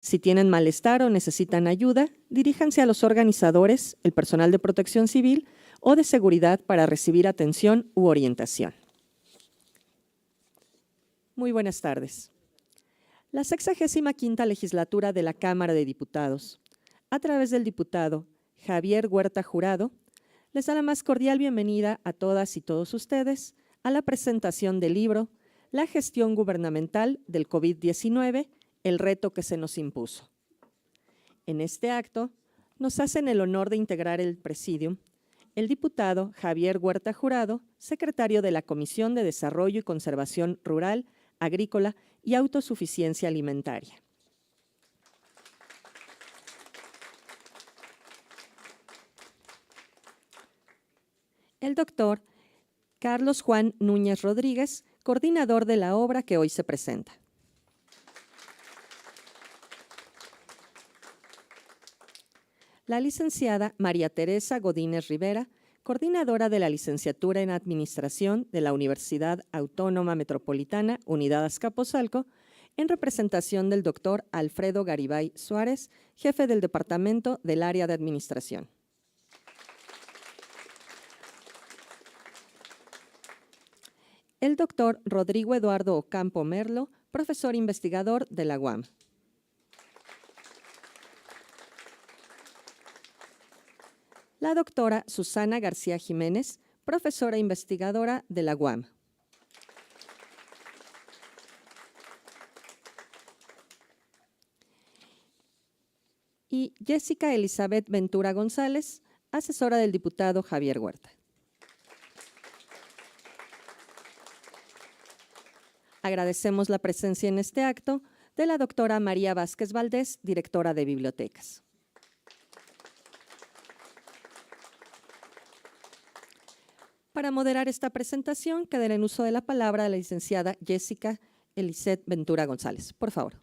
Si tienen malestar o necesitan ayuda, diríjanse a los organizadores, el personal de protección civil o de seguridad para recibir atención u orientación. Muy buenas tardes. La 65ª legislatura de la Cámara de Diputados, a través del diputado Javier Huerta Jurado, les da la más cordial bienvenida a todas y todos ustedes a la presentación del libro La gestión gubernamental del COVID-19, el reto que se nos impuso. En este acto, nos hacen el honor de integrar el presidium el diputado Javier Huerta Jurado, secretario de la Comisión de Desarrollo y Conservación Rural, Agrícola y Autosuficiencia Alimentaria. El doctor Carlos Juan Núñez Rodríguez, coordinador de la obra que hoy se presenta. La licenciada María Teresa Godínez Rivera, coordinadora de la licenciatura en Administración de la Universidad Autónoma Metropolitana, Unidad Azcapotzalco, en representación del doctor Alfredo Garibay Suárez, jefe del Departamento del Área de Administración. El doctor Rodrigo Eduardo Ocampo Merlo, profesor investigador de la UAM. La doctora Susana García Jiménez, profesora investigadora de la UAM. Y Jessica Elizabeth Ventura González, asesora del diputado Javier Huerta. Agradecemos la presencia en este acto de la doctora María Vázquez Valdés, directora de Bibliotecas. Para moderar esta presentación, quedará en uso de la palabra la licenciada Jessica Elizabeth Ventura González. Por favor.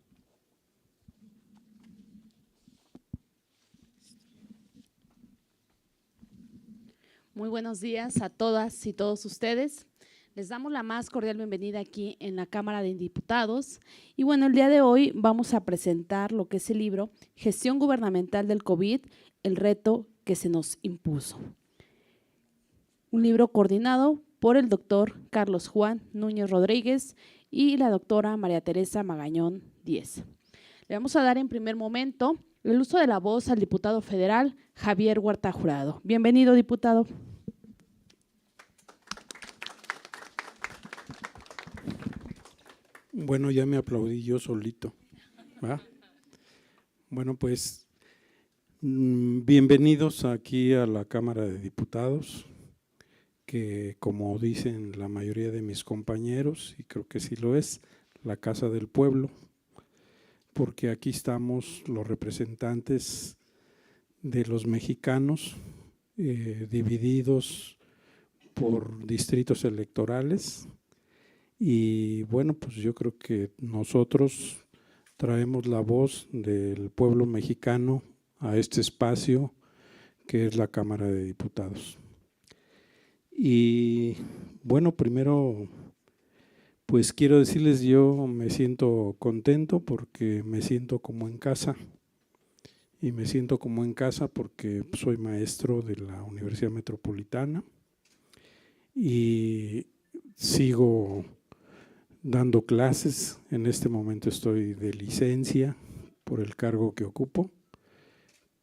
Muy buenos días a todas y todos ustedes. Les damos la más cordial bienvenida aquí en la Cámara de Diputados. Y bueno, el día de hoy vamos a presentar lo que es el libro Gestión Gubernamental del COVID, el reto que se nos impuso. Un libro coordinado por el doctor Carlos Juan Núñez Rodríguez y la doctora María Teresa Magañón Díez. Le vamos a dar en primer momento el uso de la voz al diputado federal Javier Huerta Jurado. Bienvenido, diputado. Bueno, ya me aplaudí yo solito, ¿va? Bueno, pues bienvenidos aquí a la Cámara de Diputados, que como dicen la mayoría de mis compañeros, y creo que sí lo es, la Casa del Pueblo, porque aquí estamos los representantes de los mexicanos divididos por distritos electorales. Y bueno, pues yo creo que nosotros traemos la voz del pueblo mexicano a este espacio que es la Cámara de Diputados. Y bueno, primero pues quiero decirles, yo me siento contento porque me siento como en casa. Y me siento como en casa porque soy maestro de la Universidad Metropolitana y sigo dando clases. En este momento estoy de licencia por el cargo que ocupo,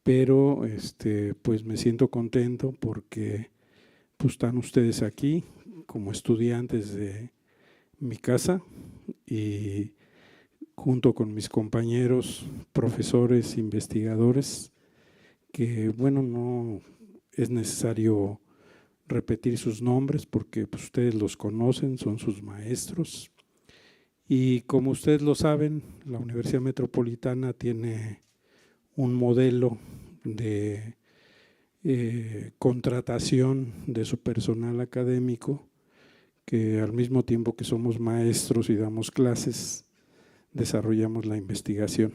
pero pues me siento contento porque pues están ustedes aquí como estudiantes de mi casa y junto con mis compañeros, profesores, investigadores, que bueno, no es necesario repetir sus nombres porque pues, ustedes los conocen, son sus maestros. Y como ustedes lo saben, la Universidad Metropolitana tiene un modelo de contratación de su personal académico, que al mismo tiempo que somos maestros y damos clases, desarrollamos la investigación.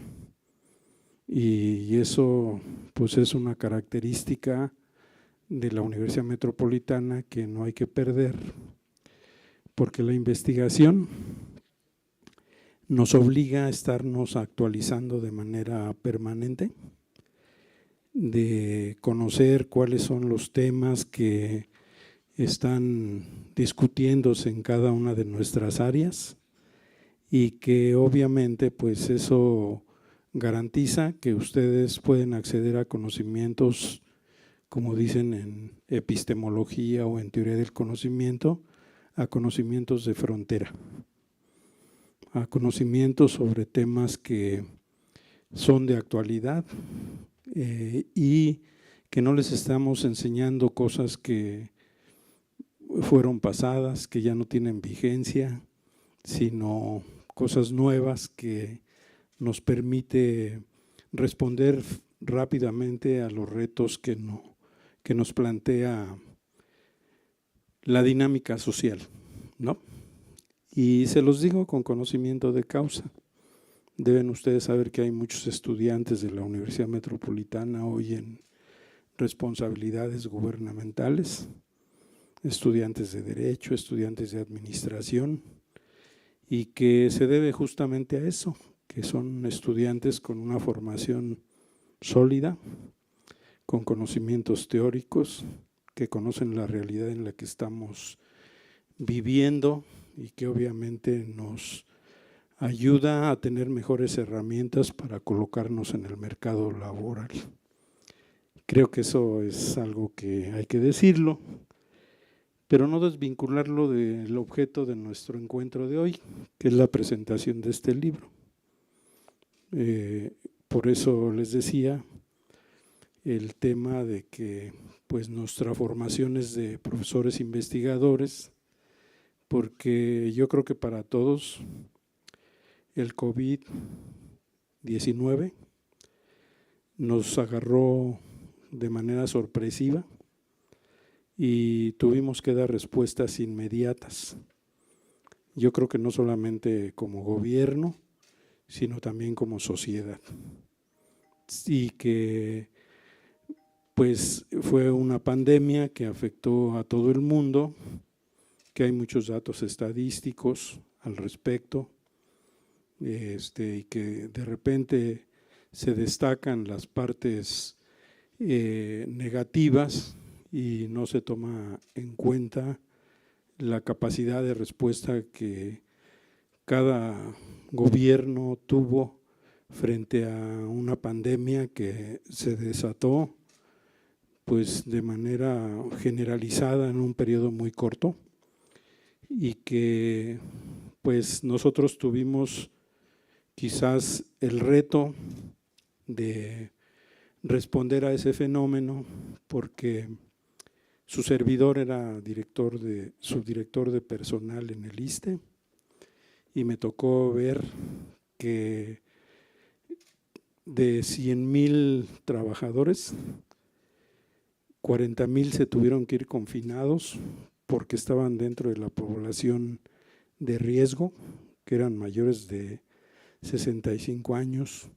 Y eso pues es una característica de la Universidad Metropolitana que no hay que perder, porque la investigación nos obliga a estarnos actualizando de manera permanente, de conocer cuáles son los temas que están discutiéndose en cada una de nuestras áreas y que obviamente pues eso garantiza que ustedes pueden acceder a conocimientos, como dicen en epistemología o en teoría del conocimiento, a conocimientos de frontera, a conocimientos sobre temas que son de actualidad y que no les estamos enseñando cosas que fueron pasadas, que ya no tienen vigencia, sino cosas nuevas que nos permite responder rápidamente a los retos que nos plantea la dinámica social, ¿no? Y se los digo con conocimiento de causa. Deben ustedes saber que hay muchos estudiantes de la Universidad Metropolitana hoy en responsabilidades gubernamentales, estudiantes de Derecho, estudiantes de Administración, y que se debe justamente a eso, que son estudiantes con una formación sólida, con conocimientos teóricos, que conocen la realidad en la que estamos viviendo y que obviamente nos ayuda a tener mejores herramientas para colocarnos en el mercado laboral. Creo que eso es algo que hay que decirlo, pero no desvincularlo del objeto de nuestro encuentro de hoy, que es la presentación de este libro. Por eso les decía el tema de que pues nuestra formación es de profesores investigadores, porque yo creo que para todos el COVID-19 nos agarró de manera sorpresiva y tuvimos que dar respuestas inmediatas. Yo creo que no solamente como gobierno, sino también como sociedad. Y que pues fue una pandemia que afectó a todo el mundo, que hay muchos datos estadísticos al respecto, y que de repente se destacan las partes negativas y no se toma en cuenta la capacidad de respuesta que cada gobierno tuvo frente a una pandemia que se desató pues de manera generalizada en un periodo muy corto y que pues nosotros tuvimos quizás el reto de responder a ese fenómeno porque su servidor era subdirector de personal en el ISSSTE y me tocó ver que de 100,000 trabajadores, 40,000 se tuvieron que ir confinados porque estaban dentro de la población de riesgo, que eran mayores de 65 años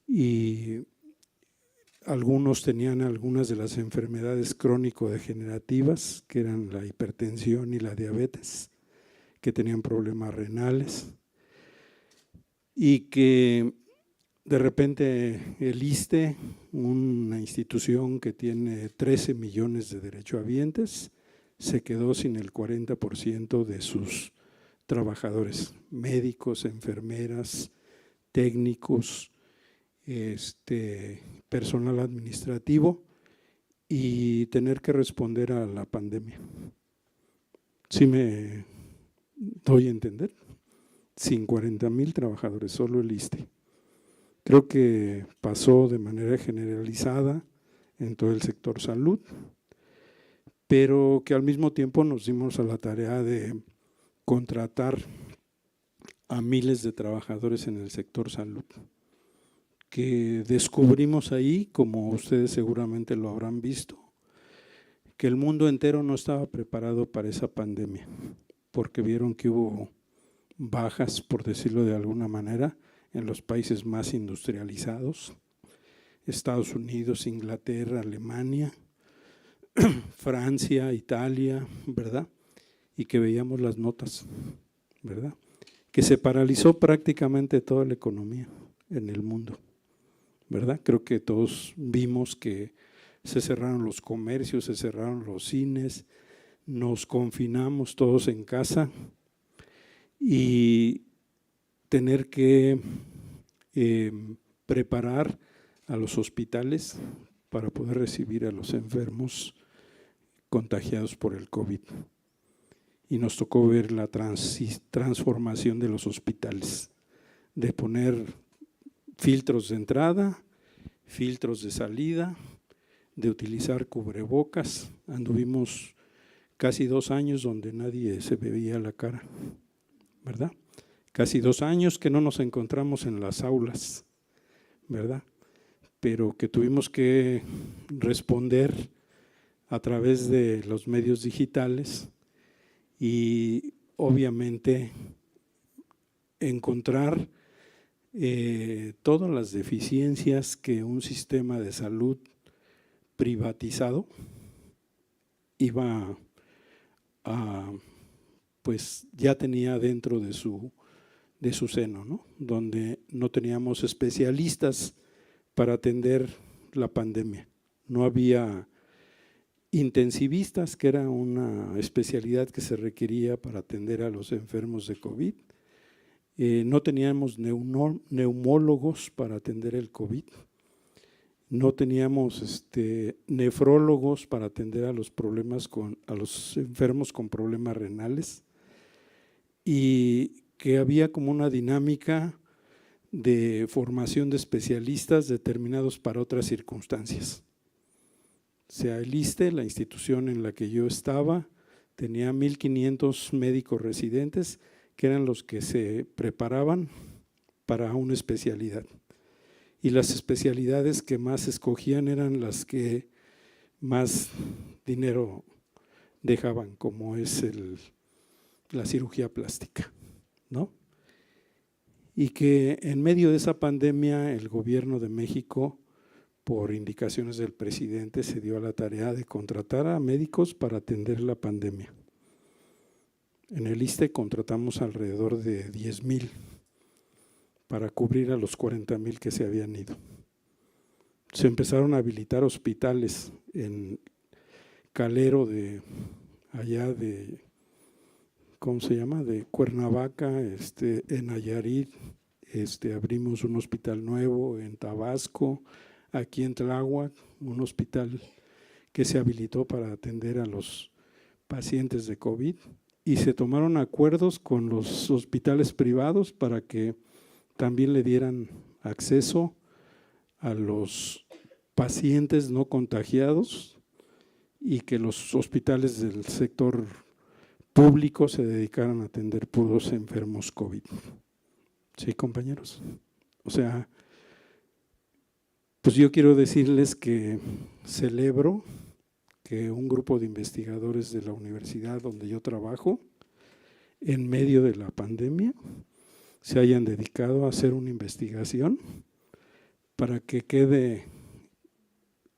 y algunos tenían algunas de las enfermedades crónico-degenerativas, que eran la hipertensión y la diabetes, que tenían problemas renales y que de repente el ISSSTE, una institución que tiene 13 millones de derechohabientes, se quedó sin el 40% de sus trabajadores, médicos, enfermeras, técnicos, personal administrativo y tener que responder a la pandemia. ¿Sí me doy a entender? Sin 40,000 trabajadores, solo el ISSSTE. Creo que pasó de manera generalizada en todo el sector salud, pero que al mismo tiempo nos dimos a la tarea de contratar a miles de trabajadores en el sector salud, que descubrimos ahí, como ustedes seguramente lo habrán visto, que el mundo entero no estaba preparado para esa pandemia, porque vieron que hubo bajas, por decirlo de alguna manera, en los países más industrializados, Estados Unidos, Inglaterra, Alemania, Francia, Italia, ¿verdad? Y que veíamos las notas, ¿verdad? que se paralizó prácticamente toda la economía en el mundo, ¿verdad? Creo que todos vimos que se cerraron los comercios, se cerraron los cines, nos confinamos todos en casa y tener que preparar a los hospitales para poder recibir a los enfermos contagiados por el COVID. Y nos tocó ver la transformación de los hospitales, de poner filtros de entrada, filtros de salida, de utilizar cubrebocas. Anduvimos casi 2 años donde nadie se veía la cara, ¿verdad? Casi 2 años que no nos encontramos en las aulas, ¿verdad? Pero que tuvimos que responder a través de los medios digitales y obviamente encontrar todas las deficiencias que un sistema de salud privatizado iba a, pues ya tenía dentro de su seno, ¿no? Donde no teníamos especialistas para atender la pandemia. No había intensivistas, que era una especialidad que se requería para atender a los enfermos de COVID. No teníamos neumólogos para atender el COVID. No teníamos nefrólogos para atender a los enfermos con problemas renales. Y que había como una dinámica de formación de especialistas determinados para otras circunstancias. O sea, el ISSSTE, la institución en la que yo estaba, tenía 1,500 médicos residentes que eran los que se preparaban para una especialidad. Y las especialidades que más escogían eran las que más dinero dejaban, como es la cirugía plástica, ¿no? Y que en medio de esa pandemia el gobierno de México, por indicaciones del presidente, se dio a la tarea de contratar a médicos para atender la pandemia. En el ISSSTE contratamos alrededor de 10,000 para cubrir a los 40,000 que se habían ido. Se empezaron a habilitar hospitales en Calero allá de, ¿cómo se llama?, de Cuernavaca, en Nayarit, abrimos un hospital nuevo en Tabasco, aquí en Tláhuac, un hospital que se habilitó para atender a los pacientes de COVID, y se tomaron acuerdos con los hospitales privados para que también le dieran acceso a los pacientes no contagiados y que los hospitales del sector público se dedicaran a atender puros enfermos COVID. ¿Sí, compañeros? O sea, pues yo quiero decirles que celebro que un grupo de investigadores de la universidad donde yo trabajo, en medio de la pandemia, se hayan dedicado a hacer una investigación para que quede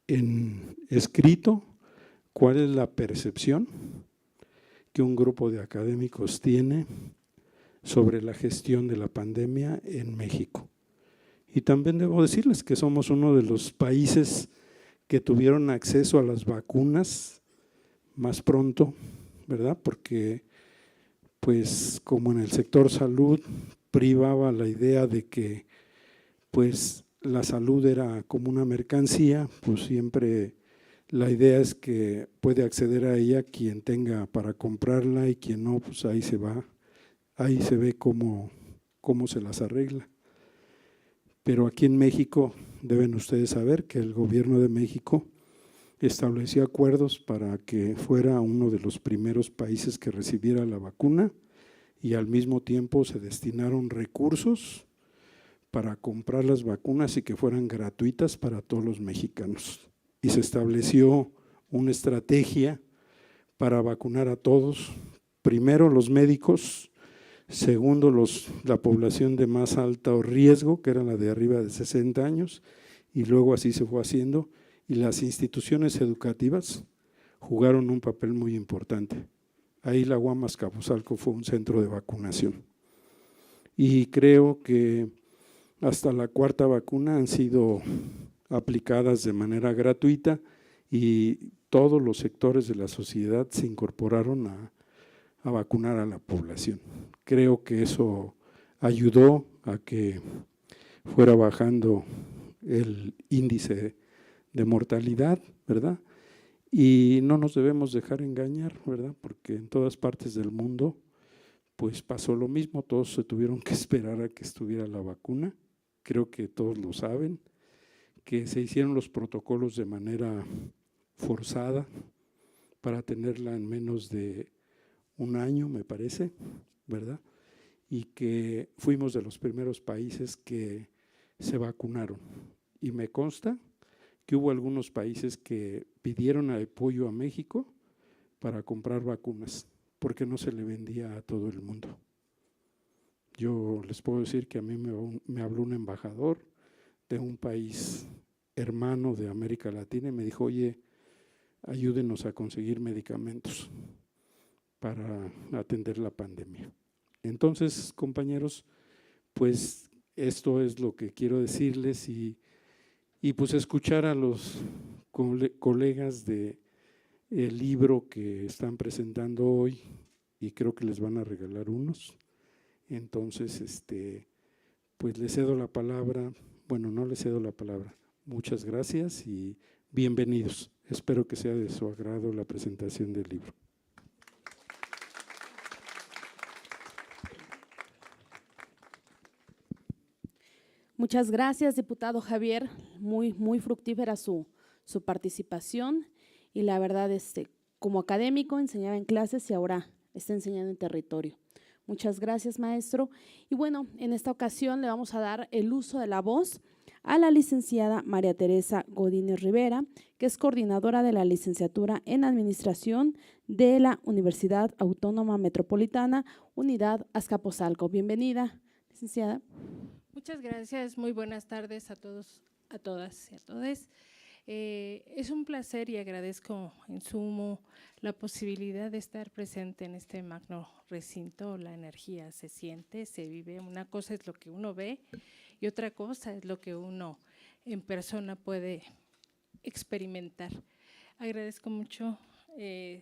en escrito cuál es la percepción que un grupo de académicos tiene sobre la gestión de la pandemia en México. Y también debo decirles que somos uno de los países que tuvieron acceso a las vacunas más pronto, ¿verdad? Porque pues como en el sector salud privaba la idea de que pues la salud era como una mercancía, pues siempre la idea es que puede acceder a ella quien tenga para comprarla y quien no, pues ahí se va, ahí se ve cómo se las arregla. Pero aquí en México deben ustedes saber que el gobierno de México estableció acuerdos para que fuera uno de los primeros países que recibiera la vacuna y al mismo tiempo se destinaron recursos para comprar las vacunas y que fueran gratuitas para todos los mexicanos. Y se estableció una estrategia para vacunar a todos, primero los médicos, segundo la población de más alto riesgo, que era la de arriba de 60 años, y luego así se fue haciendo, y las instituciones educativas jugaron un papel muy importante. Ahí la UAM Azcapotzalco fue un centro de vacunación. y creo que hasta la 4ª vacuna han sido aplicadas de manera gratuita y todos los sectores de la sociedad se incorporaron a vacunar a la población. Creo que eso ayudó a que fuera bajando el índice de mortalidad, ¿verdad? Y no nos debemos dejar engañar, ¿verdad? Porque en todas partes del mundo pues pasó lo mismo, todos se tuvieron que esperar a que estuviera la vacuna. Creo que todos lo saben, que se hicieron los protocolos de manera forzada para tenerla en menos de un año, me parece, ¿verdad? Y que fuimos de los primeros países que se vacunaron. Y me consta que hubo algunos países que pidieron apoyo a México para comprar vacunas, porque no se le vendía a todo el mundo. Yo les puedo decir que a mí me habló un embajador de un país hermano de América Latina y me dijo, oye, ayúdenos a conseguir medicamentos para atender la pandemia. Entonces, compañeros, pues esto es lo que quiero decirles y pues escuchar a los colegas del libro que están presentando hoy, y creo que les van a regalar unos. Entonces, pues les cedo la palabra, bueno, no les cedo la palabra. Muchas gracias y bienvenidos. Espero que sea de su agrado la presentación del libro. Muchas gracias, diputado Javier. Muy fructífera su participación y la verdad, como académico enseñaba en clases y ahora está enseñando en territorio. Muchas gracias, maestro. Y bueno, en esta ocasión le vamos a dar el uso de la voz a la licenciada María Teresa Godínez Rivera, que es coordinadora de la licenciatura en Administración de la Universidad Autónoma Metropolitana, Unidad Azcapotzalco. Bienvenida, licenciada. Muchas gracias, muy buenas tardes a todos, a todas y a todos. Es un placer y agradezco en sumo la posibilidad de estar presente en este magno recinto. La energía se siente, se vive. Una cosa es lo que uno ve y otra cosa es lo que uno en persona puede experimentar. Agradezco mucho,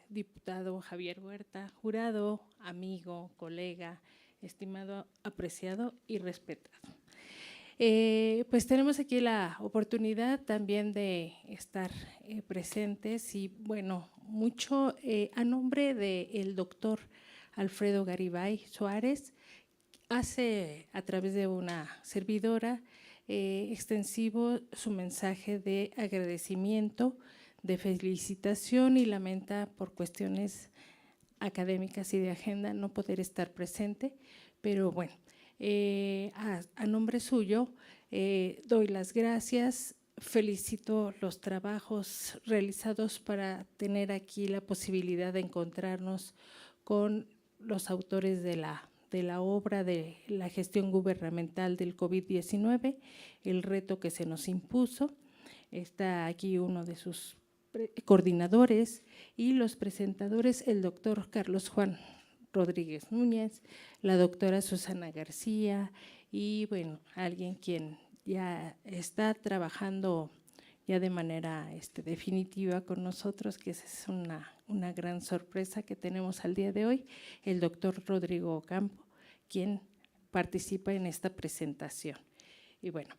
diputado Javier Huerta, jurado, amigo, colega, estimado, apreciado y respetado. Pues tenemos aquí la oportunidad también de estar presentes y bueno, mucho a nombre del doctor Alfredo Garibay Suárez, hace a través de una servidora extensivo su mensaje de agradecimiento, de felicitación y lamenta por cuestiones académicas y de agenda no poder estar presente, pero bueno, a nombre suyo doy las gracias, felicito los trabajos realizados para tener aquí la posibilidad de encontrarnos con los autores de la obra de la gestión gubernamental del COVID-19, el reto que se nos impuso. Está aquí uno de sus coordinadores y los presentadores, el doctor Carlos Juan Rodríguez Núñez, la doctora Susana García y bueno, alguien quien ya está trabajando ya de manera definitiva con nosotros, que es una gran sorpresa que tenemos al día de hoy, el doctor Rodrigo Ocampo, quien participa en esta presentación. Y bueno,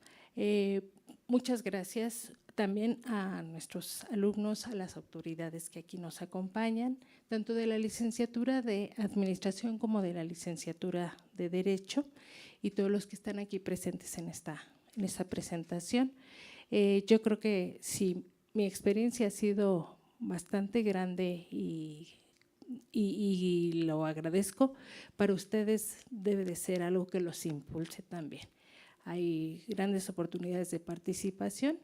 muchas gracias también a nuestros alumnos, a las autoridades que aquí nos acompañan, tanto de la licenciatura de Administración como de la licenciatura de Derecho y todos los que están aquí presentes en esta presentación. Yo creo que sí, mi experiencia ha sido bastante grande y lo agradezco. Para ustedes debe de ser algo que los impulse también. Hay grandes oportunidades de participación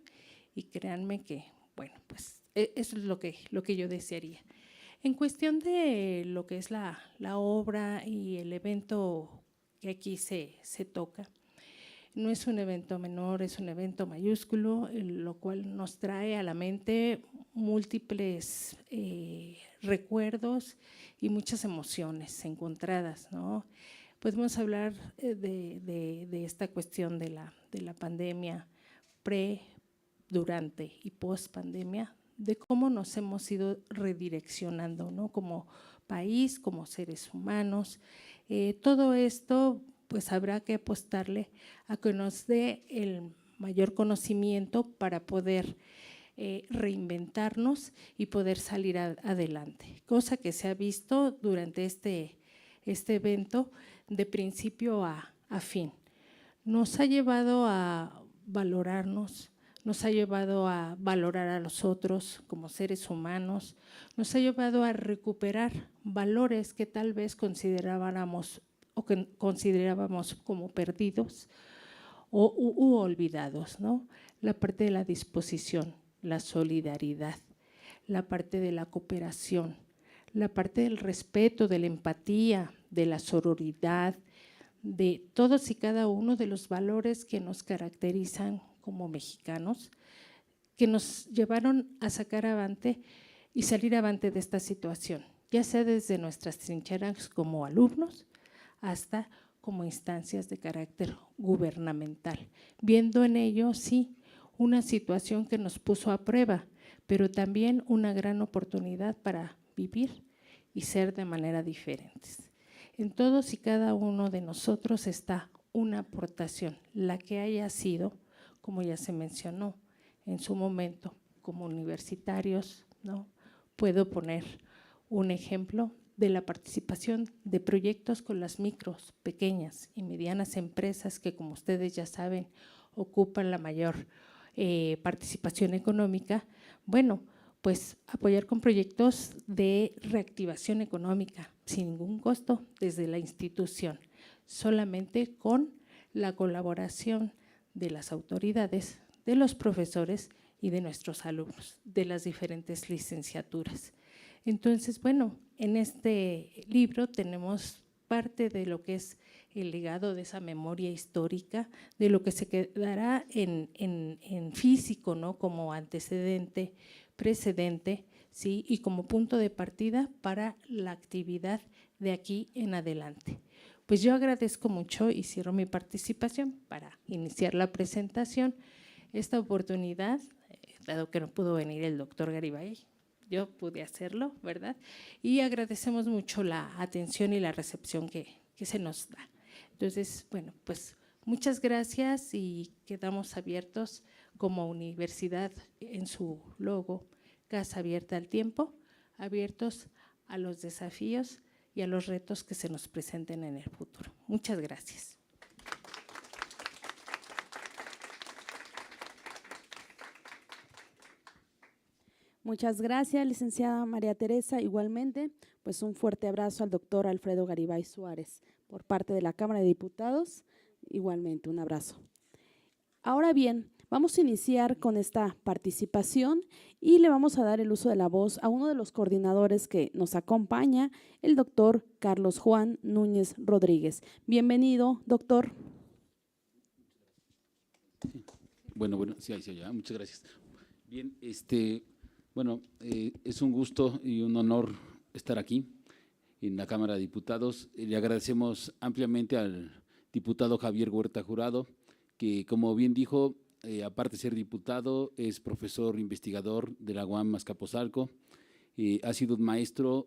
y créanme que, bueno, pues eso es lo que yo desearía. En cuestión de lo que es la obra y el evento que aquí se toca, no es un evento menor, es un evento mayúsculo, lo cual nos trae a la mente múltiples recuerdos y muchas emociones encontradas, ¿no? podemos hablar de esta cuestión de la pandemia, durante y post pandemia, de cómo nos hemos ido redireccionando, ¿no? Como país, como seres humanos. Todo esto, pues habrá que apostarle a que nos dé el mayor conocimiento para poder reinventarnos y poder salir adelante, cosa que se ha visto durante este evento de principio a fin. Nos ha llevado a valorarnos, nos ha llevado a valorar a los otros como seres humanos, nos ha llevado a recuperar valores que tal vez considerábamos como perdidos u olvidados, ¿no? La parte de la disposición, la solidaridad, la parte de la cooperación, la parte del respeto, de la empatía, de la sororidad, de todos y cada uno de los valores que nos caracterizan como mexicanos, que nos llevaron a sacar avante y salir avante de esta situación, ya sea desde nuestras trincheras como alumnos hasta como instancias de carácter gubernamental, viendo en ello, sí, una situación que nos puso a prueba, pero también una gran oportunidad para vivir y ser de manera diferentes. En todos y cada uno de nosotros está una aportación, la que haya sido, como ya se mencionó en su momento, como universitarios, ¿no? Puedo poner un ejemplo de la participación de proyectos con las micros, pequeñas y medianas empresas que, como ustedes ya saben, ocupan la mayor participación económica. Bueno, pues apoyar con proyectos de reactivación económica sin ningún costo desde la institución, solamente con la colaboración de las autoridades, de los profesores y de nuestros alumnos, de las diferentes licenciaturas. Entonces, bueno, en este libro tenemos parte de lo que es el legado de esa memoria histórica, de lo que se quedará en físico, ¿no? Como antecedente, precedente, ¿sí? Y como punto de partida para la actividad de aquí en adelante. Pues yo agradezco mucho y cierro mi participación para iniciar la presentación. Esta oportunidad, dado que no pudo venir el doctor Garibay, yo pude hacerlo, ¿verdad? Y agradecemos mucho la atención y la recepción que se nos da. Entonces, bueno, pues muchas gracias y quedamos abiertos como universidad en su logo, Casa Abierta al Tiempo, abiertos a los desafíos y a los retos que se nos presenten en el futuro. Muchas gracias. Muchas gracias, licenciada María Teresa. Igualmente, pues un fuerte abrazo al doctor Alfredo Garibay Suárez por parte de la Cámara de Diputados. Igualmente, un abrazo. Ahora bien, vamos a iniciar con esta participación y le vamos a dar el uso de la voz a uno de los coordinadores que nos acompaña, el doctor Carlos Juan Núñez Rodríguez. Bienvenido, doctor. Bueno, sí, ahí se oye. Muchas gracias. Bien, bueno, es un gusto y un honor estar aquí en la Cámara de Diputados. Le agradecemos ampliamente al diputado Javier Huerta Jurado, que como bien dijo, aparte de ser diputado, es profesor investigador de la UAM Azcapotzalco, ha sido un maestro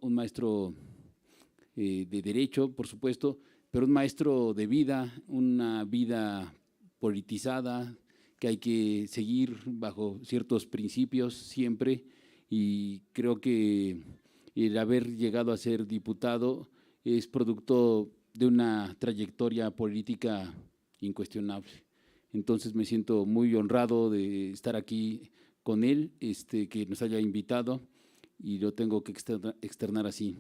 de Derecho, por supuesto, pero un maestro de vida, una vida politizada, que hay que seguir bajo ciertos principios siempre, y creo que el haber llegado a ser diputado es producto de una trayectoria política incuestionable. Entonces me siento muy honrado de estar aquí con él, que nos haya invitado, y lo tengo que externar así.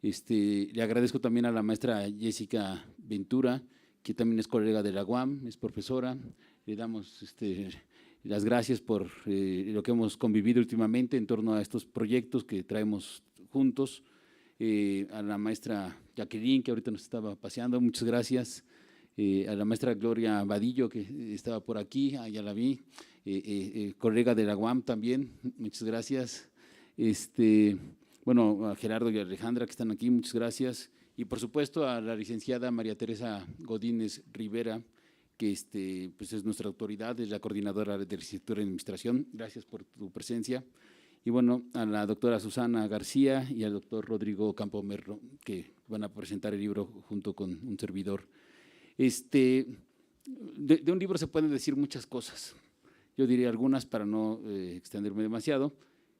Le agradezco también a la maestra Jessica Ventura, que también es colega de la UAM, es profesora. Le damos las gracias por lo que hemos convivido últimamente en torno a estos proyectos que traemos juntos. A la maestra Jacqueline, que ahorita nos estaba paseando, muchas gracias. A la maestra Gloria Vadillo, que estaba por aquí, ya la vi, colega de la UAM también, muchas gracias. Bueno, a Gerardo y a Alejandra, que están aquí, muchas gracias. y por supuesto a la licenciada María Teresa Godínez Rivera, que pues es nuestra autoridad, es la coordinadora de licenciatura en administración. Gracias por tu presencia. Y bueno, a la doctora Susana García y al doctor Rodrigo Campomerro, que van a presentar el libro junto con un servidor. De un libro se pueden decir muchas cosas. Yo diría algunas para no extenderme demasiado.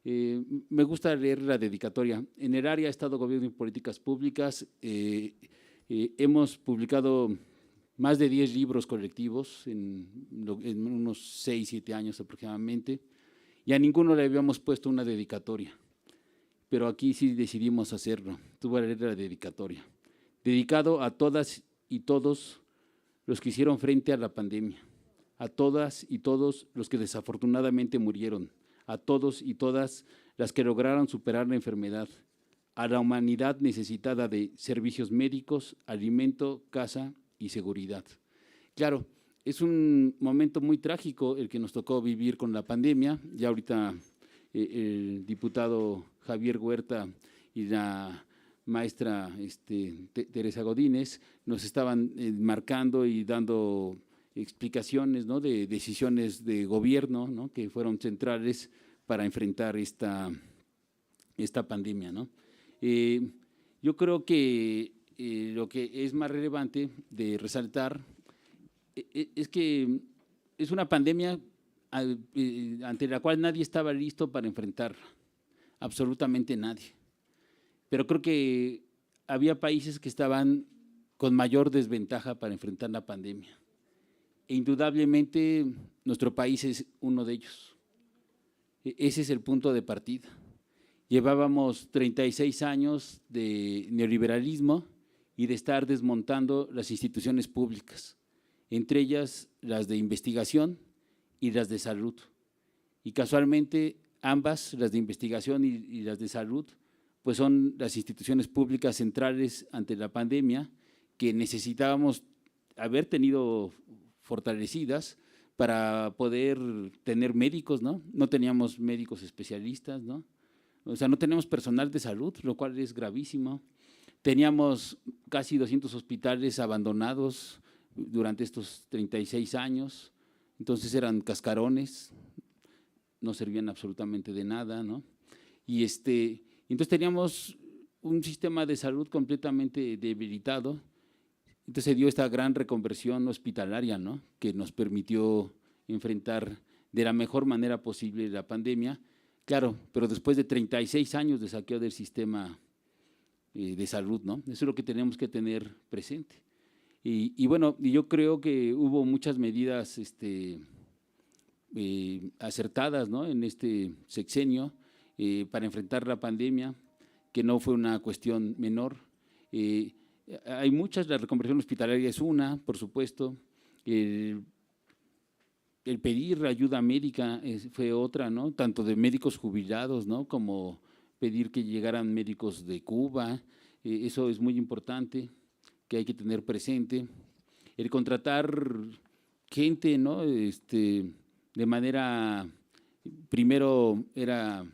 Me gusta leer la dedicatoria. En el área Estado, Gobierno y Políticas Públicas hemos publicado más de 10 libros colectivos en unos 6, 7 años aproximadamente, y a ninguno le habíamos puesto una dedicatoria, pero aquí sí decidimos hacerlo. Tú vas a leer la dedicatoria. Dedicado a todas y todos los que hicieron frente a la pandemia, a todas y todos los que desafortunadamente murieron, a todos y todas las que lograron superar la enfermedad, a la humanidad necesitada de servicios médicos, alimento, casa y seguridad. Claro, es un momento muy trágico el que nos tocó vivir con la pandemia. Ya ahorita el diputado Javier Huerta y la maestra Teresa Godínez nos estaban marcando y dando explicaciones, ¿no?, de decisiones de gobierno, ¿no?, que fueron centrales para enfrentar esta pandemia, ¿no? Yo creo que lo que es más relevante de resaltar es que es una pandemia ante la cual nadie estaba listo para enfrentarla, absolutamente nadie. Pero creo que había países que estaban con mayor desventaja para enfrentar la pandemia. E indudablemente nuestro país es uno de ellos. Ese es el punto de partida. Llevábamos 36 años de neoliberalismo y de estar desmontando las instituciones públicas, entre ellas las de investigación y las de salud. Y casualmente ambas, las de investigación y las de salud, pues son las instituciones públicas centrales ante la pandemia que necesitábamos haber tenido fortalecidas para poder tener médicos, ¿no? No teníamos médicos especialistas, ¿no? O sea, no tenemos personal de salud, lo cual es gravísimo. Teníamos casi 200 hospitales abandonados durante estos 36 años, entonces eran cascarones, no servían absolutamente de nada, ¿no? Y entonces teníamos un sistema de salud completamente debilitado. Entonces se dio esta gran reconversión hospitalaria, ¿no?, que nos permitió enfrentar de la mejor manera posible la pandemia. Claro, pero después de 36 años de saqueo del sistema de salud, ¿no? Eso es lo que tenemos que tener presente. Y bueno, yo creo que hubo muchas medidas acertadas, ¿no?, en este sexenio para enfrentar la pandemia, que no fue una cuestión menor. Hay muchas, la reconversión hospitalaria es una, por supuesto, el pedir ayuda médica fue otra, ¿no?, tanto de médicos jubilados, ¿no?, como pedir que llegaran médicos de Cuba, eso es muy importante, que hay que tener presente. El contratar gente, ¿no?, de manera, primero era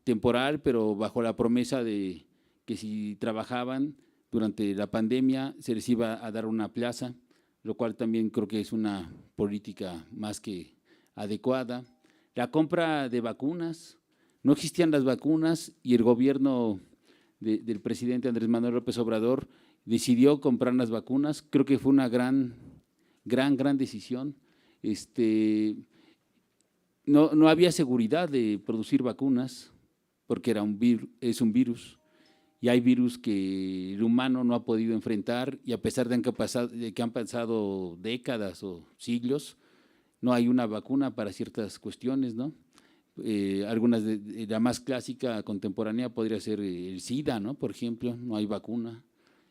temporal, pero bajo la promesa de que si trabajaban durante la pandemia se les iba a dar una plaza, lo cual también creo que es una política más que adecuada. La compra de vacunas, no existían las vacunas y el gobierno del presidente Andrés Manuel López Obrador decidió comprar las vacunas. Creo que fue una gran decisión. No había seguridad de producir vacunas porque es un virus. Y hay virus que el humano no ha podido enfrentar y a pesar de que han pasado décadas o siglos, no hay una vacuna para ciertas cuestiones, ¿no? Algunas la más clásica contemporánea podría ser el SIDA, ¿no?, por ejemplo, no hay vacuna.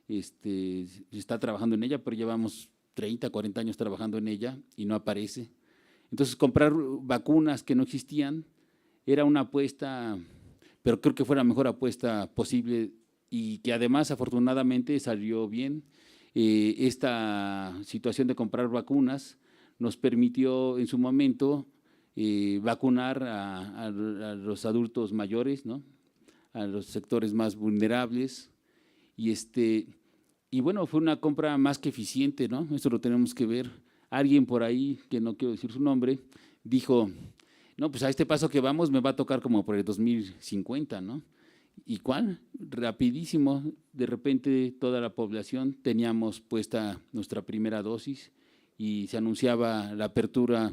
Se está trabajando en ella, pero llevamos 30, 40 años trabajando en ella y no aparece. Entonces, comprar vacunas que no existían era una apuesta, pero creo que fue la mejor apuesta posible y que además afortunadamente salió bien. Esta situación de comprar vacunas nos permitió en su momento vacunar a los adultos mayores, ¿no?, a los sectores más vulnerables, Y bueno, fue una compra más que eficiente, ¿no? Esto lo tenemos que ver. Alguien por ahí, que no quiero decir su nombre, dijo, no, pues a este paso que vamos me va a tocar como por el 2050, ¿no? ¿Y cuál? Rapidísimo, de repente toda la población teníamos puesta nuestra primera dosis y se anunciaba la apertura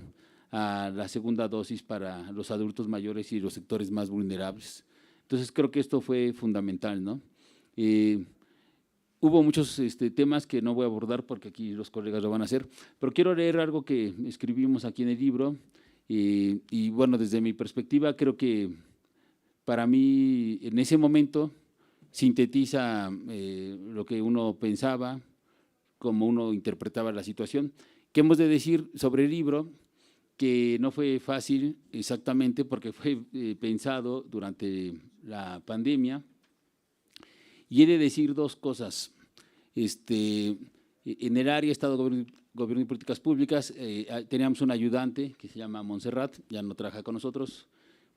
a la segunda dosis para los adultos mayores y los sectores más vulnerables. Entonces creo que esto fue fundamental, ¿no? Hubo muchos temas que no voy a abordar porque aquí los colegas lo van a hacer, pero quiero leer algo que escribimos aquí en el libro y bueno, desde mi perspectiva creo que para mí en ese momento sintetiza lo que uno pensaba, cómo uno interpretaba la situación. ¿Qué hemos de decir sobre el libro? Que no fue fácil exactamente porque fue pensado durante la pandemia. Y he de decir dos cosas. En el área Estado, Gobierno y Políticas Públicas teníamos un ayudante que se llama Montserrat, ya no trabaja con nosotros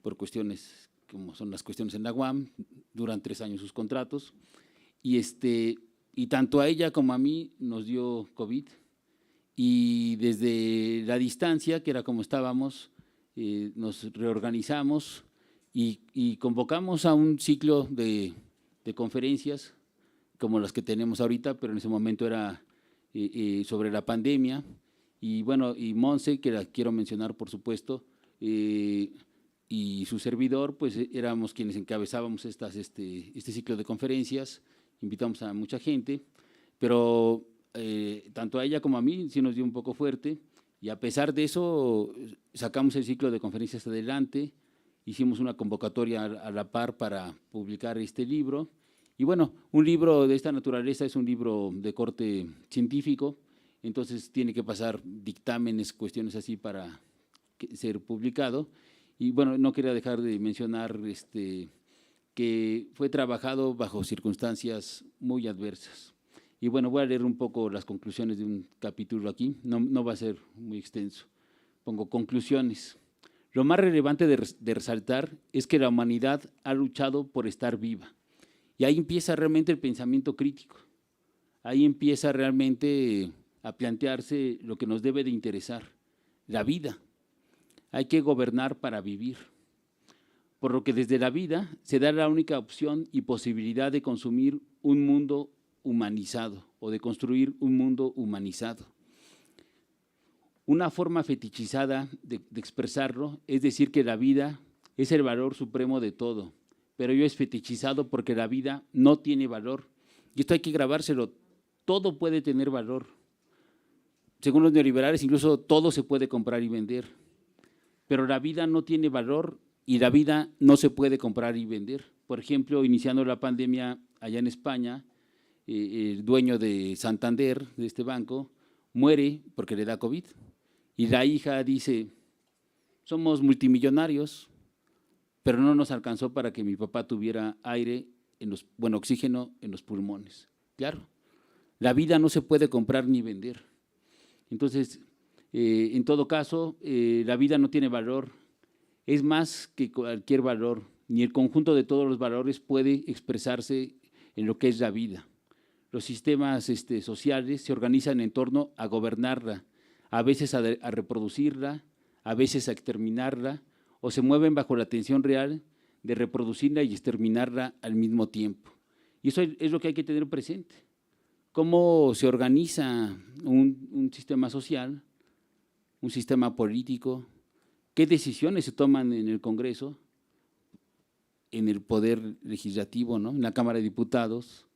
por cuestiones como son las cuestiones en la UAM, duran 3 años sus contratos, y tanto a ella como a mí nos dio COVID, y desde la distancia, que era como estábamos, nos reorganizamos y convocamos a un ciclo de conferencias como las que tenemos ahorita, pero en ese momento era sobre la pandemia, y bueno, y Monse, que la quiero mencionar por supuesto, y su servidor, pues éramos quienes encabezábamos este ciclo de conferencias, invitamos a mucha gente, pero tanto a ella como a mí sí nos dio un poco fuerte, y a pesar de eso sacamos el ciclo de conferencias adelante, hicimos una convocatoria a la par para publicar este libro, y bueno, un libro de esta naturaleza es un libro de corte científico, entonces tiene que pasar dictámenes, cuestiones así para ser publicado. Y bueno, no quería dejar de mencionar que fue trabajado bajo circunstancias muy adversas. Y bueno, voy a leer un poco las conclusiones de un capítulo aquí, no va a ser muy extenso. Pongo conclusiones. Lo más relevante de resaltar es que la humanidad ha luchado por estar viva. Y ahí empieza realmente el pensamiento crítico. Ahí empieza realmente a plantearse lo que nos debe de interesar, la vida. Hay que gobernar para vivir, por lo que desde la vida se da la única opción y posibilidad de consumir un mundo humanizado o de construir un mundo humanizado. Una forma fetichizada de expresarlo es decir que la vida es el valor supremo de todo, pero ello es fetichizado porque la vida no tiene valor. Y esto hay que grabárselo, todo puede tener valor. Según los neoliberales, incluso todo se puede comprar y vender. Pero la vida no tiene valor y la vida no se puede comprar y vender. Por ejemplo, iniciando la pandemia allá en España, el dueño de Santander, de este banco, muere porque le da COVID. Y la hija dice, somos multimillonarios, pero no nos alcanzó para que mi papá tuviera oxígeno en los pulmones. Claro, la vida no se puede comprar ni vender. Entonces, en todo caso, la vida no tiene valor, es más que cualquier valor, ni el conjunto de todos los valores puede expresarse en lo que es la vida. Los sistemas sociales se organizan en torno a gobernarla, a veces a reproducirla, a veces a exterminarla, o se mueven bajo la tensión real de reproducirla y exterminarla al mismo tiempo. Y eso es lo que hay que tener presente. Cómo se organiza un sistema social, un sistema político, qué decisiones se toman en el Congreso, en el Poder Legislativo, ¿no?, en la Cámara de Diputados,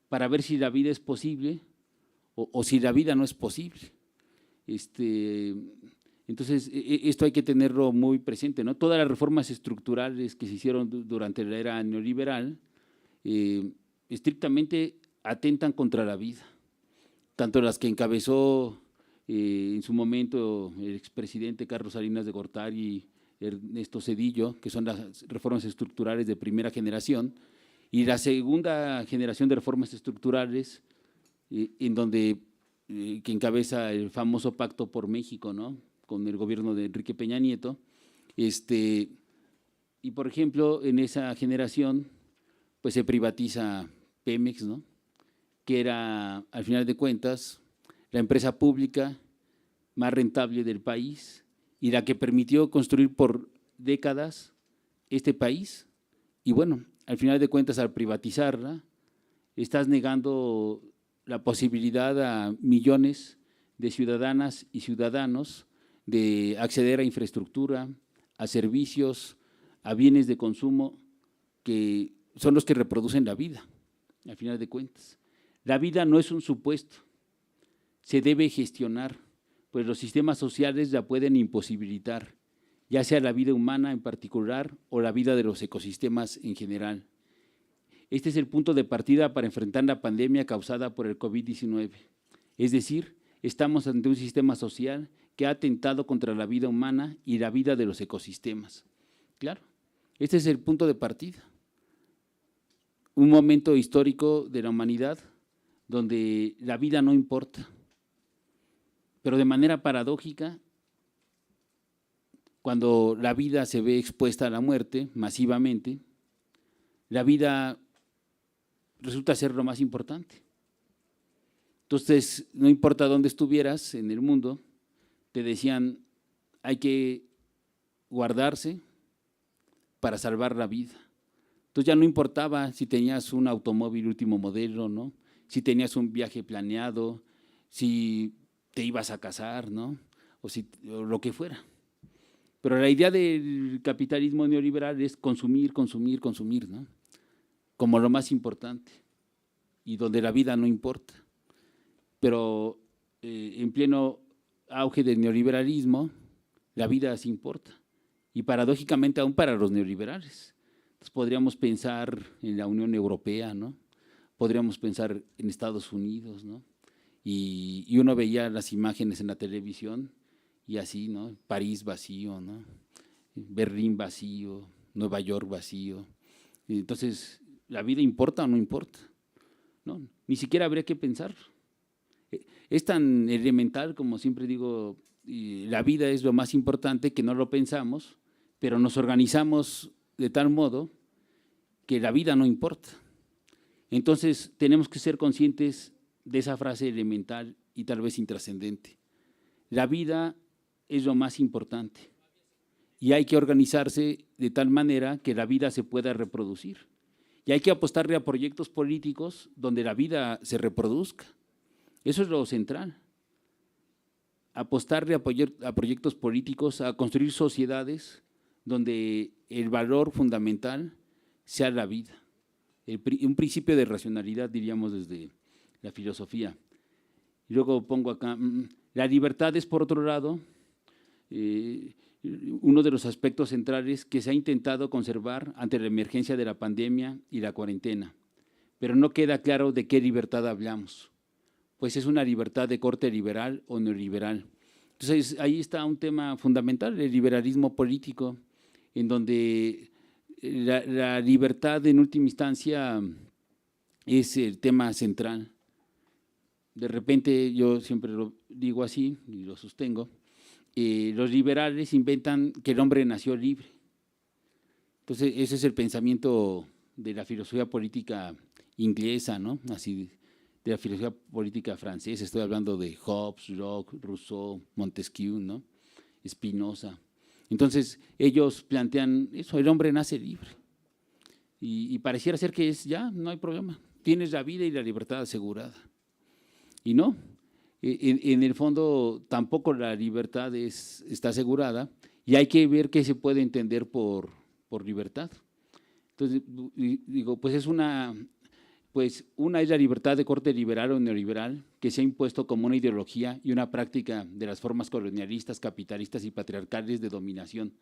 para ver si la vida es posible o si la vida no es posible. Entonces, esto hay que tenerlo muy presente, ¿no? Todas las reformas estructurales que se hicieron durante la era neoliberal estrictamente atentan contra la vida, tanto las que encabezó en su momento el expresidente Carlos Salinas de Gortari y Ernesto Zedillo, que son las reformas estructurales de primera generación, y la segunda generación de reformas estructurales, en donde que encabeza el famoso Pacto por México, ¿no?, con el gobierno de Enrique Peña Nieto. Y por ejemplo, en esa generación, pues se privatiza Pemex, ¿no? que era, al final de cuentas, la empresa pública más rentable del país y la que permitió construir por décadas este país. Y bueno, al final de cuentas, al privatizarla, estás negando la posibilidad a millones de ciudadanas y ciudadanos de acceder a infraestructura, a servicios, a bienes de consumo que son los que reproducen la vida, al final de cuentas. La vida no es un supuesto, se debe gestionar, pues los sistemas sociales la pueden imposibilitar, ya sea la vida humana en particular o la vida de los ecosistemas en general. Este es el punto de partida para enfrentar la pandemia causada por el COVID-19. Es decir, estamos ante un sistema social que ha atentado contra la vida humana y la vida de los ecosistemas. Claro, este es el punto de partida. Un momento histórico de la humanidad donde la vida no importa, pero de manera paradójica, cuando la vida se ve expuesta a la muerte masivamente, la vida resulta ser lo más importante. Entonces, no importa dónde estuvieras en el mundo, te decían, hay que guardarse para salvar la vida. Entonces ya no importaba si tenías un automóvil último modelo, ¿no? Si tenías un viaje planeado, si te ibas a casar, ¿no? O lo que fuera. Pero la idea del capitalismo neoliberal es consumir, consumir, consumir, ¿no? Como lo más importante y donde la vida no importa. Pero en pleno auge del neoliberalismo, la vida sí importa y paradójicamente aún para los neoliberales. Entonces podríamos pensar en la Unión Europea, ¿no? Podríamos pensar en Estados Unidos, ¿no? Y uno veía las imágenes en la televisión y así, ¿no? París vacío, ¿no? Berlín vacío, Nueva York vacío. Entonces, ¿la vida importa o no importa? No, ni siquiera habría que pensar. Es tan elemental, como siempre digo, la vida es lo más importante que no lo pensamos, pero nos organizamos de tal modo que la vida no importa. Entonces, tenemos que ser conscientes de esa frase elemental y tal vez intrascendente. La vida es lo más importante y hay que organizarse de tal manera que la vida se pueda reproducir. Y hay que apostarle a proyectos políticos donde la vida se reproduzca. Eso es lo central. Apostarle a proyectos políticos, a construir sociedades donde el valor fundamental sea la vida. Un principio de racionalidad, diríamos desde la filosofía. Y luego pongo acá, la libertad es, por otro lado, uno de los aspectos centrales que se ha intentado conservar ante la emergencia de la pandemia y la cuarentena, pero no queda claro de qué libertad hablamos, pues es una libertad de corte liberal o neoliberal. Entonces, ahí está un tema fundamental, el liberalismo político, en donde la libertad en última instancia es el tema central. De repente, yo siempre lo digo así y lo sostengo, los liberales inventan que el hombre nació libre. Entonces, ese es el pensamiento de la filosofía política inglesa, ¿no? Así, de la filosofía política francesa, estoy hablando de Hobbes, Locke, Rousseau, Montesquieu, ¿no? Spinoza. Entonces, ellos plantean eso, el hombre nace libre. Y pareciera ser que ya, no hay problema, tienes la vida y la libertad asegurada. Y no, en el fondo tampoco la libertad está asegurada y hay que ver qué se puede entender por libertad. Entonces, digo, pues una es la libertad de corte liberal o neoliberal que se ha impuesto como una ideología y una práctica de las formas colonialistas, capitalistas y patriarcales de dominación.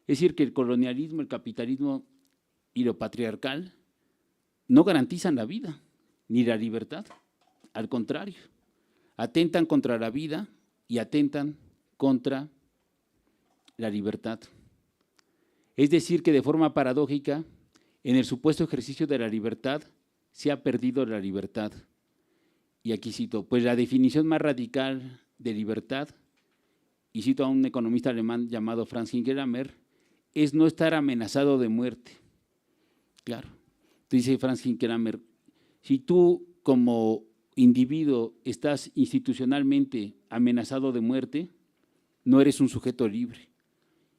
Es decir, que el colonialismo, el capitalismo y lo patriarcal no garantizan la vida ni la libertad. Al contrario, atentan contra la vida y atentan contra la libertad. Es decir, que de forma paradójica, en el supuesto ejercicio de la libertad, se ha perdido la libertad. Y aquí cito, pues la definición más radical de libertad, y cito a un economista alemán llamado Franz Hinkelhammer, es no estar amenazado de muerte. Claro, dice Franz Hinkelhammer, si tú como individuo estás institucionalmente amenazado de muerte, no eres un sujeto libre.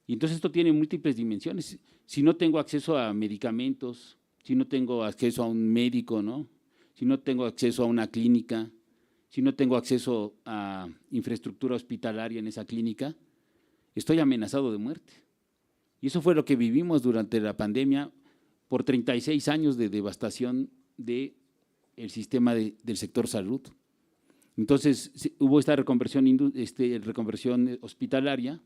Y entonces esto tiene múltiples dimensiones. Si no tengo acceso a medicamentos, si no tengo acceso a un médico, ¿no? Si no tengo acceso a una clínica, si no tengo acceso a infraestructura hospitalaria en esa clínica, estoy amenazado de muerte. Y eso fue lo que vivimos durante la pandemia por 36 años de devastación del sistema del sector salud. Entonces, hubo esta reconversión hospitalaria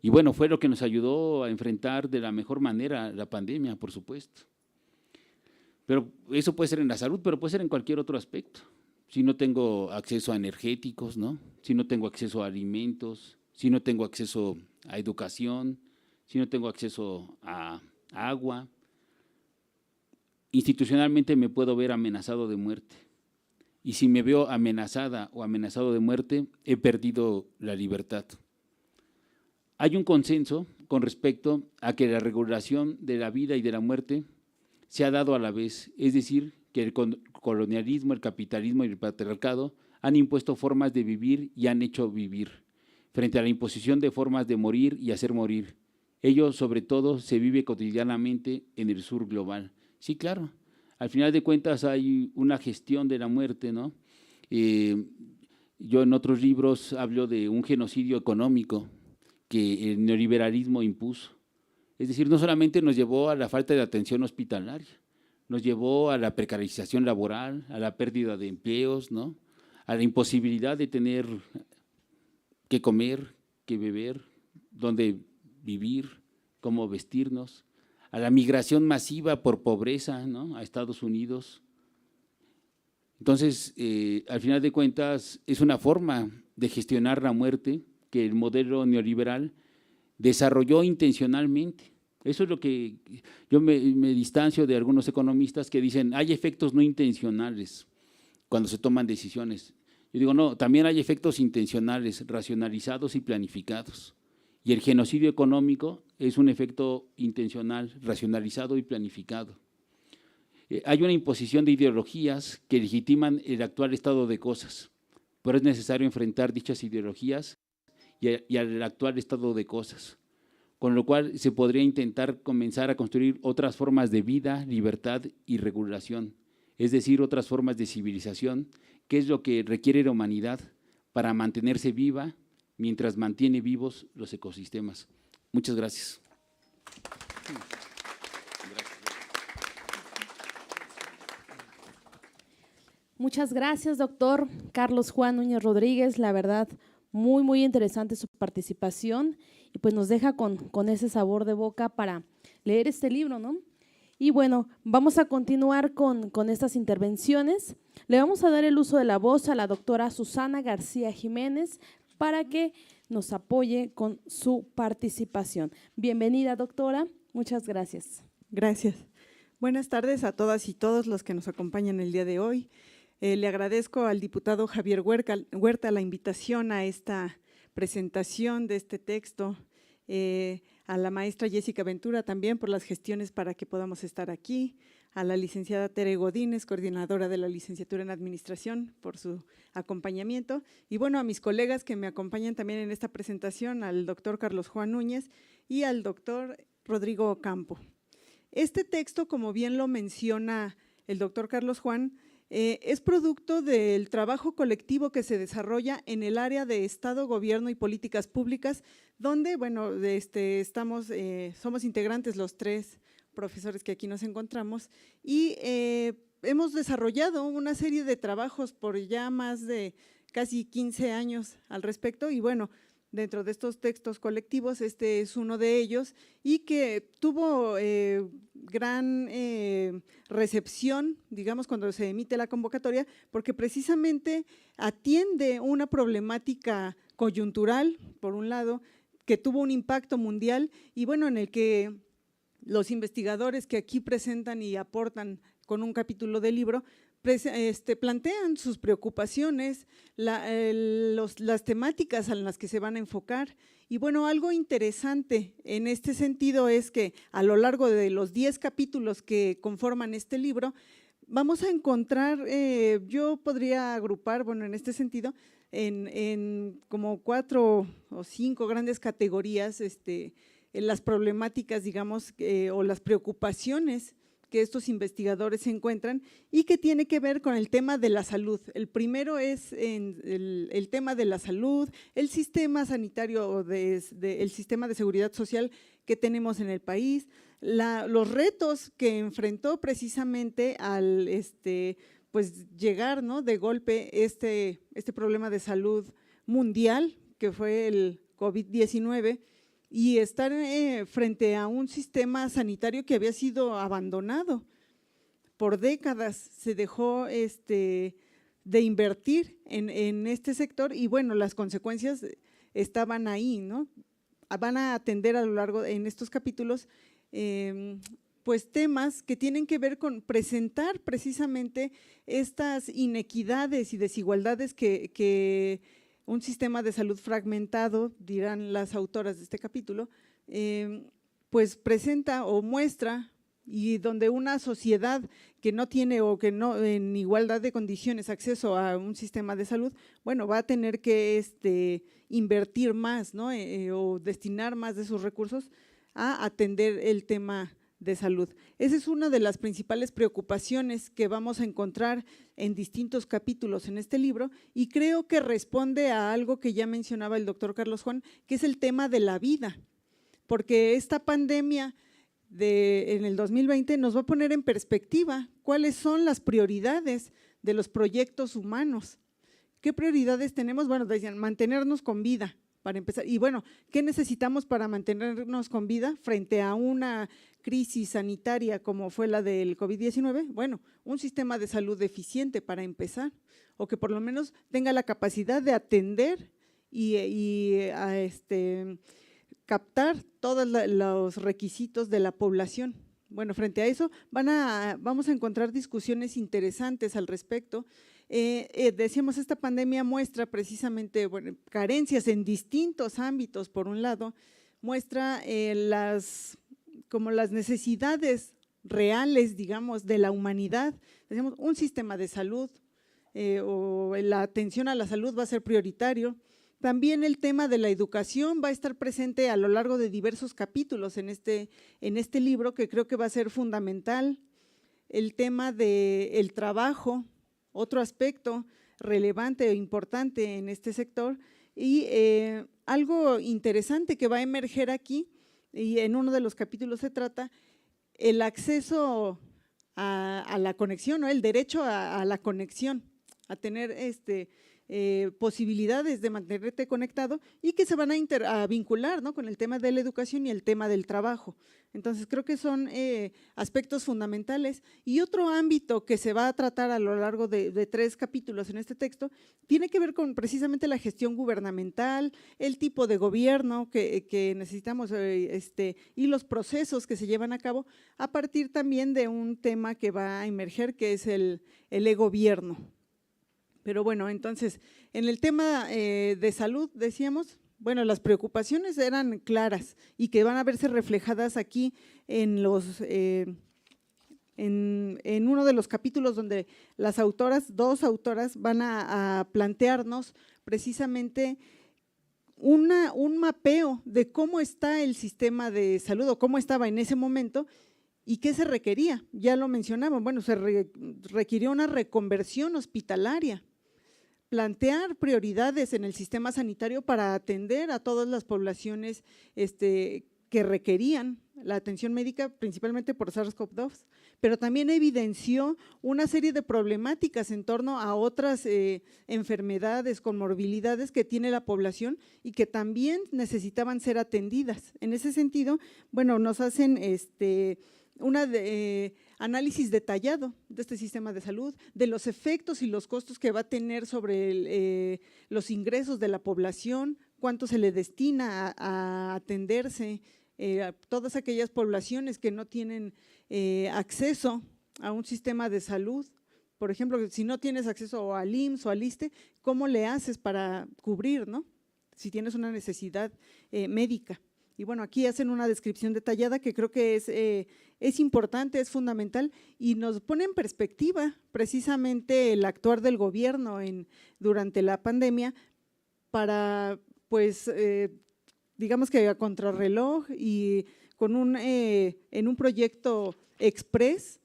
y bueno, fue lo que nos ayudó a enfrentar de la mejor manera la pandemia, por supuesto. Pero eso puede ser en la salud, pero puede ser en cualquier otro aspecto. Si no tengo acceso a energéticos, ¿no? Si no tengo acceso a alimentos, si no tengo acceso a educación, si no tengo acceso a agua, institucionalmente me puedo ver amenazado de muerte. Y si me veo amenazada o amenazado de muerte, he perdido la libertad. Hay un consenso con respecto a que la regulación de la vida y de la muerte se ha dado a la vez, es decir, que el colonialismo, el capitalismo y el patriarcado han impuesto formas de vivir y han hecho vivir, frente a la imposición de formas de morir y hacer morir. Ello, sobre todo, se vive cotidianamente en el sur global. Sí, claro, al final de cuentas hay una gestión de la muerte, ¿no? Yo en otros libros hablo de un genocidio económico que el neoliberalismo impuso. Es decir, no solamente nos llevó a la falta de atención hospitalaria, nos llevó a la precarización laboral, a la pérdida de empleos, ¿no? A la imposibilidad de tener que comer, que beber, dónde vivir, cómo vestirnos, a la migración masiva por pobreza, ¿no? A Estados Unidos. Entonces, al final de cuentas, es una forma de gestionar la muerte que el modelo neoliberal desarrolló intencionalmente. Eso es lo que yo me distancio de algunos economistas que dicen hay efectos no intencionales cuando se toman decisiones. Yo digo, no, también hay efectos intencionales, racionalizados y planificados. Y el genocidio económico es un efecto intencional, racionalizado y planificado. Hay una imposición de ideologías que legitiman el actual estado de cosas, pero es necesario enfrentar dichas ideologías y al actual estado de cosas, con lo cual se podría intentar comenzar a construir otras formas de vida, libertad y regulación, es decir, otras formas de civilización, que es lo que requiere la humanidad para mantenerse viva mientras mantiene vivos los ecosistemas. Muchas gracias. Muchas gracias, doctor Carlos Juan Núñez Rodríguez. La verdad, muy, muy interesante su participación y pues nos deja con ese sabor de boca para leer este libro, ¿no? Y bueno, vamos a continuar con estas intervenciones. Le vamos a dar el uso de la voz a la doctora Susana García Jiménez para que nos apoye con su participación. Bienvenida, doctora. Muchas gracias. Gracias. Buenas tardes a todas y todos los que nos acompañan el día de hoy. Le agradezco al diputado Javier Huerta la invitación a esta presentación de este texto, a la maestra Jessica Ventura también por las gestiones para que podamos estar aquí, a la licenciada Tere Godínez, coordinadora de la licenciatura en Administración, por su acompañamiento, y bueno, a mis colegas que me acompañan también en esta presentación, al doctor Carlos Juan Núñez y al doctor Rodrigo Ocampo. Este texto, como bien lo menciona el doctor Carlos Juan, es producto del trabajo colectivo que se desarrolla en el área de Estado, Gobierno y Políticas Públicas, donde, bueno, somos integrantes los tres profesores que aquí nos encontramos y hemos desarrollado una serie de trabajos por ya más de casi 15 años al respecto y bueno, dentro de estos textos colectivos, este es uno de ellos y que tuvo gran recepción, digamos, cuando se emite la convocatoria, porque precisamente atiende una problemática coyuntural, por un lado, que tuvo un impacto mundial y bueno, en el que los investigadores que aquí presentan y aportan con un capítulo del libro, plantean sus preocupaciones, las temáticas en las que se van a enfocar y bueno, algo interesante en este sentido es que a lo largo de los 10 capítulos que conforman este libro, vamos a encontrar, yo podría agrupar, bueno, en este sentido, en como 4 o 5 grandes categorías, en las problemáticas, digamos, o las preocupaciones que estos investigadores encuentran y que tiene que ver con el tema de la salud. El primero es el tema de la salud, el sistema sanitario, el sistema de seguridad social que tenemos en el país, los retos que enfrentó precisamente al pues llegar, ¿no?, de golpe este problema de salud mundial que fue el COVID-19 y estar frente a un sistema sanitario que había sido abandonado por décadas. Se dejó de invertir en este sector y bueno, las consecuencias estaban ahí, ¿no? Van a atender a lo largo en estos capítulos pues temas que tienen que ver con presentar precisamente estas inequidades y desigualdades que un sistema de salud fragmentado, dirán las autoras de este capítulo, pues presenta o muestra, y donde una sociedad que no tiene o que no en igualdad de condiciones acceso a un sistema de salud, bueno, va a tener que invertir más, ¿no? O destinar más de sus recursos a atender el tema de salud. Esa es una de las principales preocupaciones que vamos a encontrar en distintos capítulos en este libro y creo que responde a algo que ya mencionaba el doctor Carlos Juan, que es el tema de la vida, porque esta pandemia en el 2020 nos va a poner en perspectiva cuáles son las prioridades de los proyectos humanos. ¿Qué prioridades tenemos? Bueno, decían mantenernos con vida, para empezar. Y bueno, ¿qué necesitamos para mantenernos con vida frente a una crisis sanitaria como fue la del COVID-19? Bueno, un sistema de salud eficiente para empezar, o que por lo menos tenga la capacidad de atender y captar todos los requisitos de la población. Bueno, frente a eso vamos a encontrar discusiones interesantes al respecto. Decíamos, esta pandemia muestra precisamente carencias en distintos ámbitos. Por un lado, muestra las necesidades reales, digamos, de la humanidad. Decíamos, un sistema de salud o la atención a la salud va a ser prioritario. También el tema de la educación va a estar presente a lo largo de diversos capítulos en este libro, que creo que va a ser fundamental. El tema del trabajo, otro aspecto relevante e importante en este sector, y algo interesante que va a emerger aquí, y en uno de los capítulos se trata, el acceso a la conexión, ¿no? El derecho a la conexión, a tener posibilidades de mantenerte conectado y que se van a vincular, ¿no?, con el tema de la educación y el tema del trabajo. Entonces, creo que son aspectos fundamentales. Y otro ámbito que se va a tratar a lo largo de 3 capítulos en este texto tiene que ver con precisamente la gestión gubernamental, el tipo de gobierno que necesitamos y los procesos que se llevan a cabo a partir también de un tema que va a emerger, que es el e-gobierno. Pero bueno, entonces, en el tema de salud, decíamos, bueno, las preocupaciones eran claras y que van a verse reflejadas aquí en uno de los capítulos donde las autoras, 2 autoras, van a plantearnos precisamente un mapeo de cómo está el sistema de salud o cómo estaba en ese momento y qué se requería. Ya lo mencionaban, bueno, se requirió una reconversión hospitalaria, plantear prioridades en el sistema sanitario para atender a todas las poblaciones que requerían la atención médica, principalmente por SARS-CoV-2, pero también evidenció una serie de problemáticas en torno a otras enfermedades, comorbilidades que tiene la población y que también necesitaban ser atendidas. En ese sentido, bueno, nos hacen análisis detallado de este sistema de salud, de los efectos y los costos que va a tener sobre los ingresos de la población, cuánto se le destina a atenderse, a todas aquellas poblaciones que no tienen acceso a un sistema de salud. Por ejemplo, si no tienes acceso al IMSS o al ISSSTE, ¿cómo le haces para cubrir, ¿no?, si tienes una necesidad médica? Y bueno, aquí hacen una descripción detallada que creo que es importante, es fundamental y nos pone en perspectiva precisamente el actuar del gobierno durante la pandemia para, pues, digamos que a contrarreloj y en un proyecto express,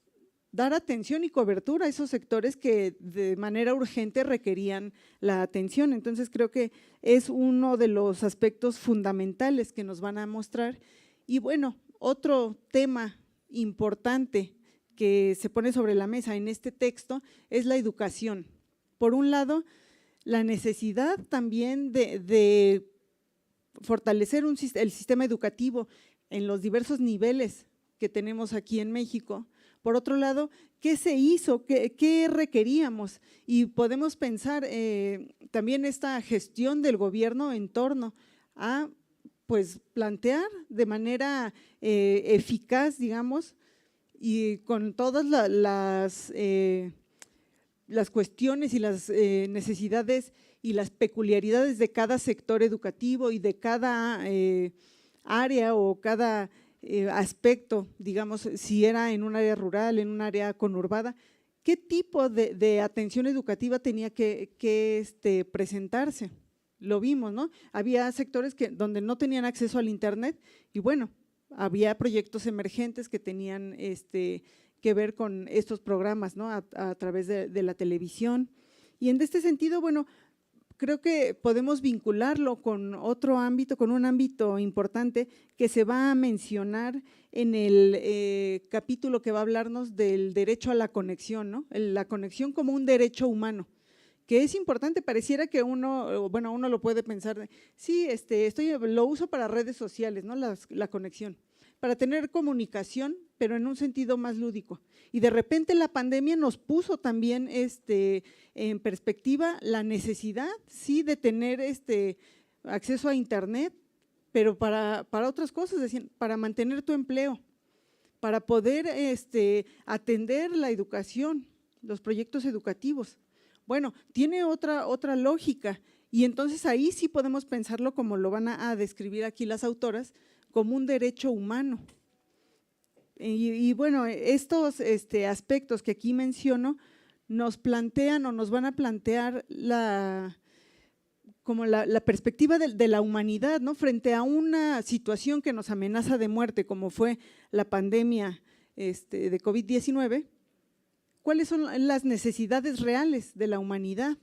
dar atención y cobertura a esos sectores que de manera urgente requerían la atención. Entonces, creo que es uno de los aspectos fundamentales que nos van a mostrar. Y bueno, otro tema importante que se pone sobre la mesa en este texto es la educación. Por un lado, la necesidad también de fortalecer el sistema educativo en los diversos niveles que tenemos aquí en México. Por otro lado, ¿qué se hizo? ¿Qué requeríamos? Y podemos pensar también esta gestión del gobierno en torno a pues plantear de manera eficaz, digamos, y con todas las cuestiones y las necesidades y las peculiaridades de cada sector educativo y de cada área o cada aspecto, digamos, si era en un área rural, en un área conurbada, ¿qué tipo de atención educativa tenía que presentarse? Lo vimos, ¿no? Había sectores donde no tenían acceso al internet y bueno, había proyectos emergentes que tenían que ver con estos programas, ¿no? A través de la televisión. Y en este sentido, bueno, creo que podemos vincularlo con otro ámbito, con un ámbito importante que se va a mencionar en el capítulo que va a hablarnos del derecho a la conexión, ¿no? La conexión como un derecho humano, que es importante. Pareciera que uno lo puede pensar, sí, lo uso para redes sociales, ¿no? La conexión, para tener comunicación, pero en un sentido más lúdico. Y de repente la pandemia nos puso también en perspectiva la necesidad, sí, de tener acceso a internet, pero para otras cosas, es decir, para mantener tu empleo, para poder atender la educación, los proyectos educativos. Bueno, tiene otra lógica y entonces ahí sí podemos pensarlo como lo van a describir aquí las autoras, como un derecho humano. Y bueno, estos aspectos que aquí menciono nos plantean o nos van a plantear como la perspectiva de la humanidad, ¿no? Frente a una situación que nos amenaza de muerte, como fue la pandemia de COVID-19, ¿cuáles son las necesidades reales de la humanidad?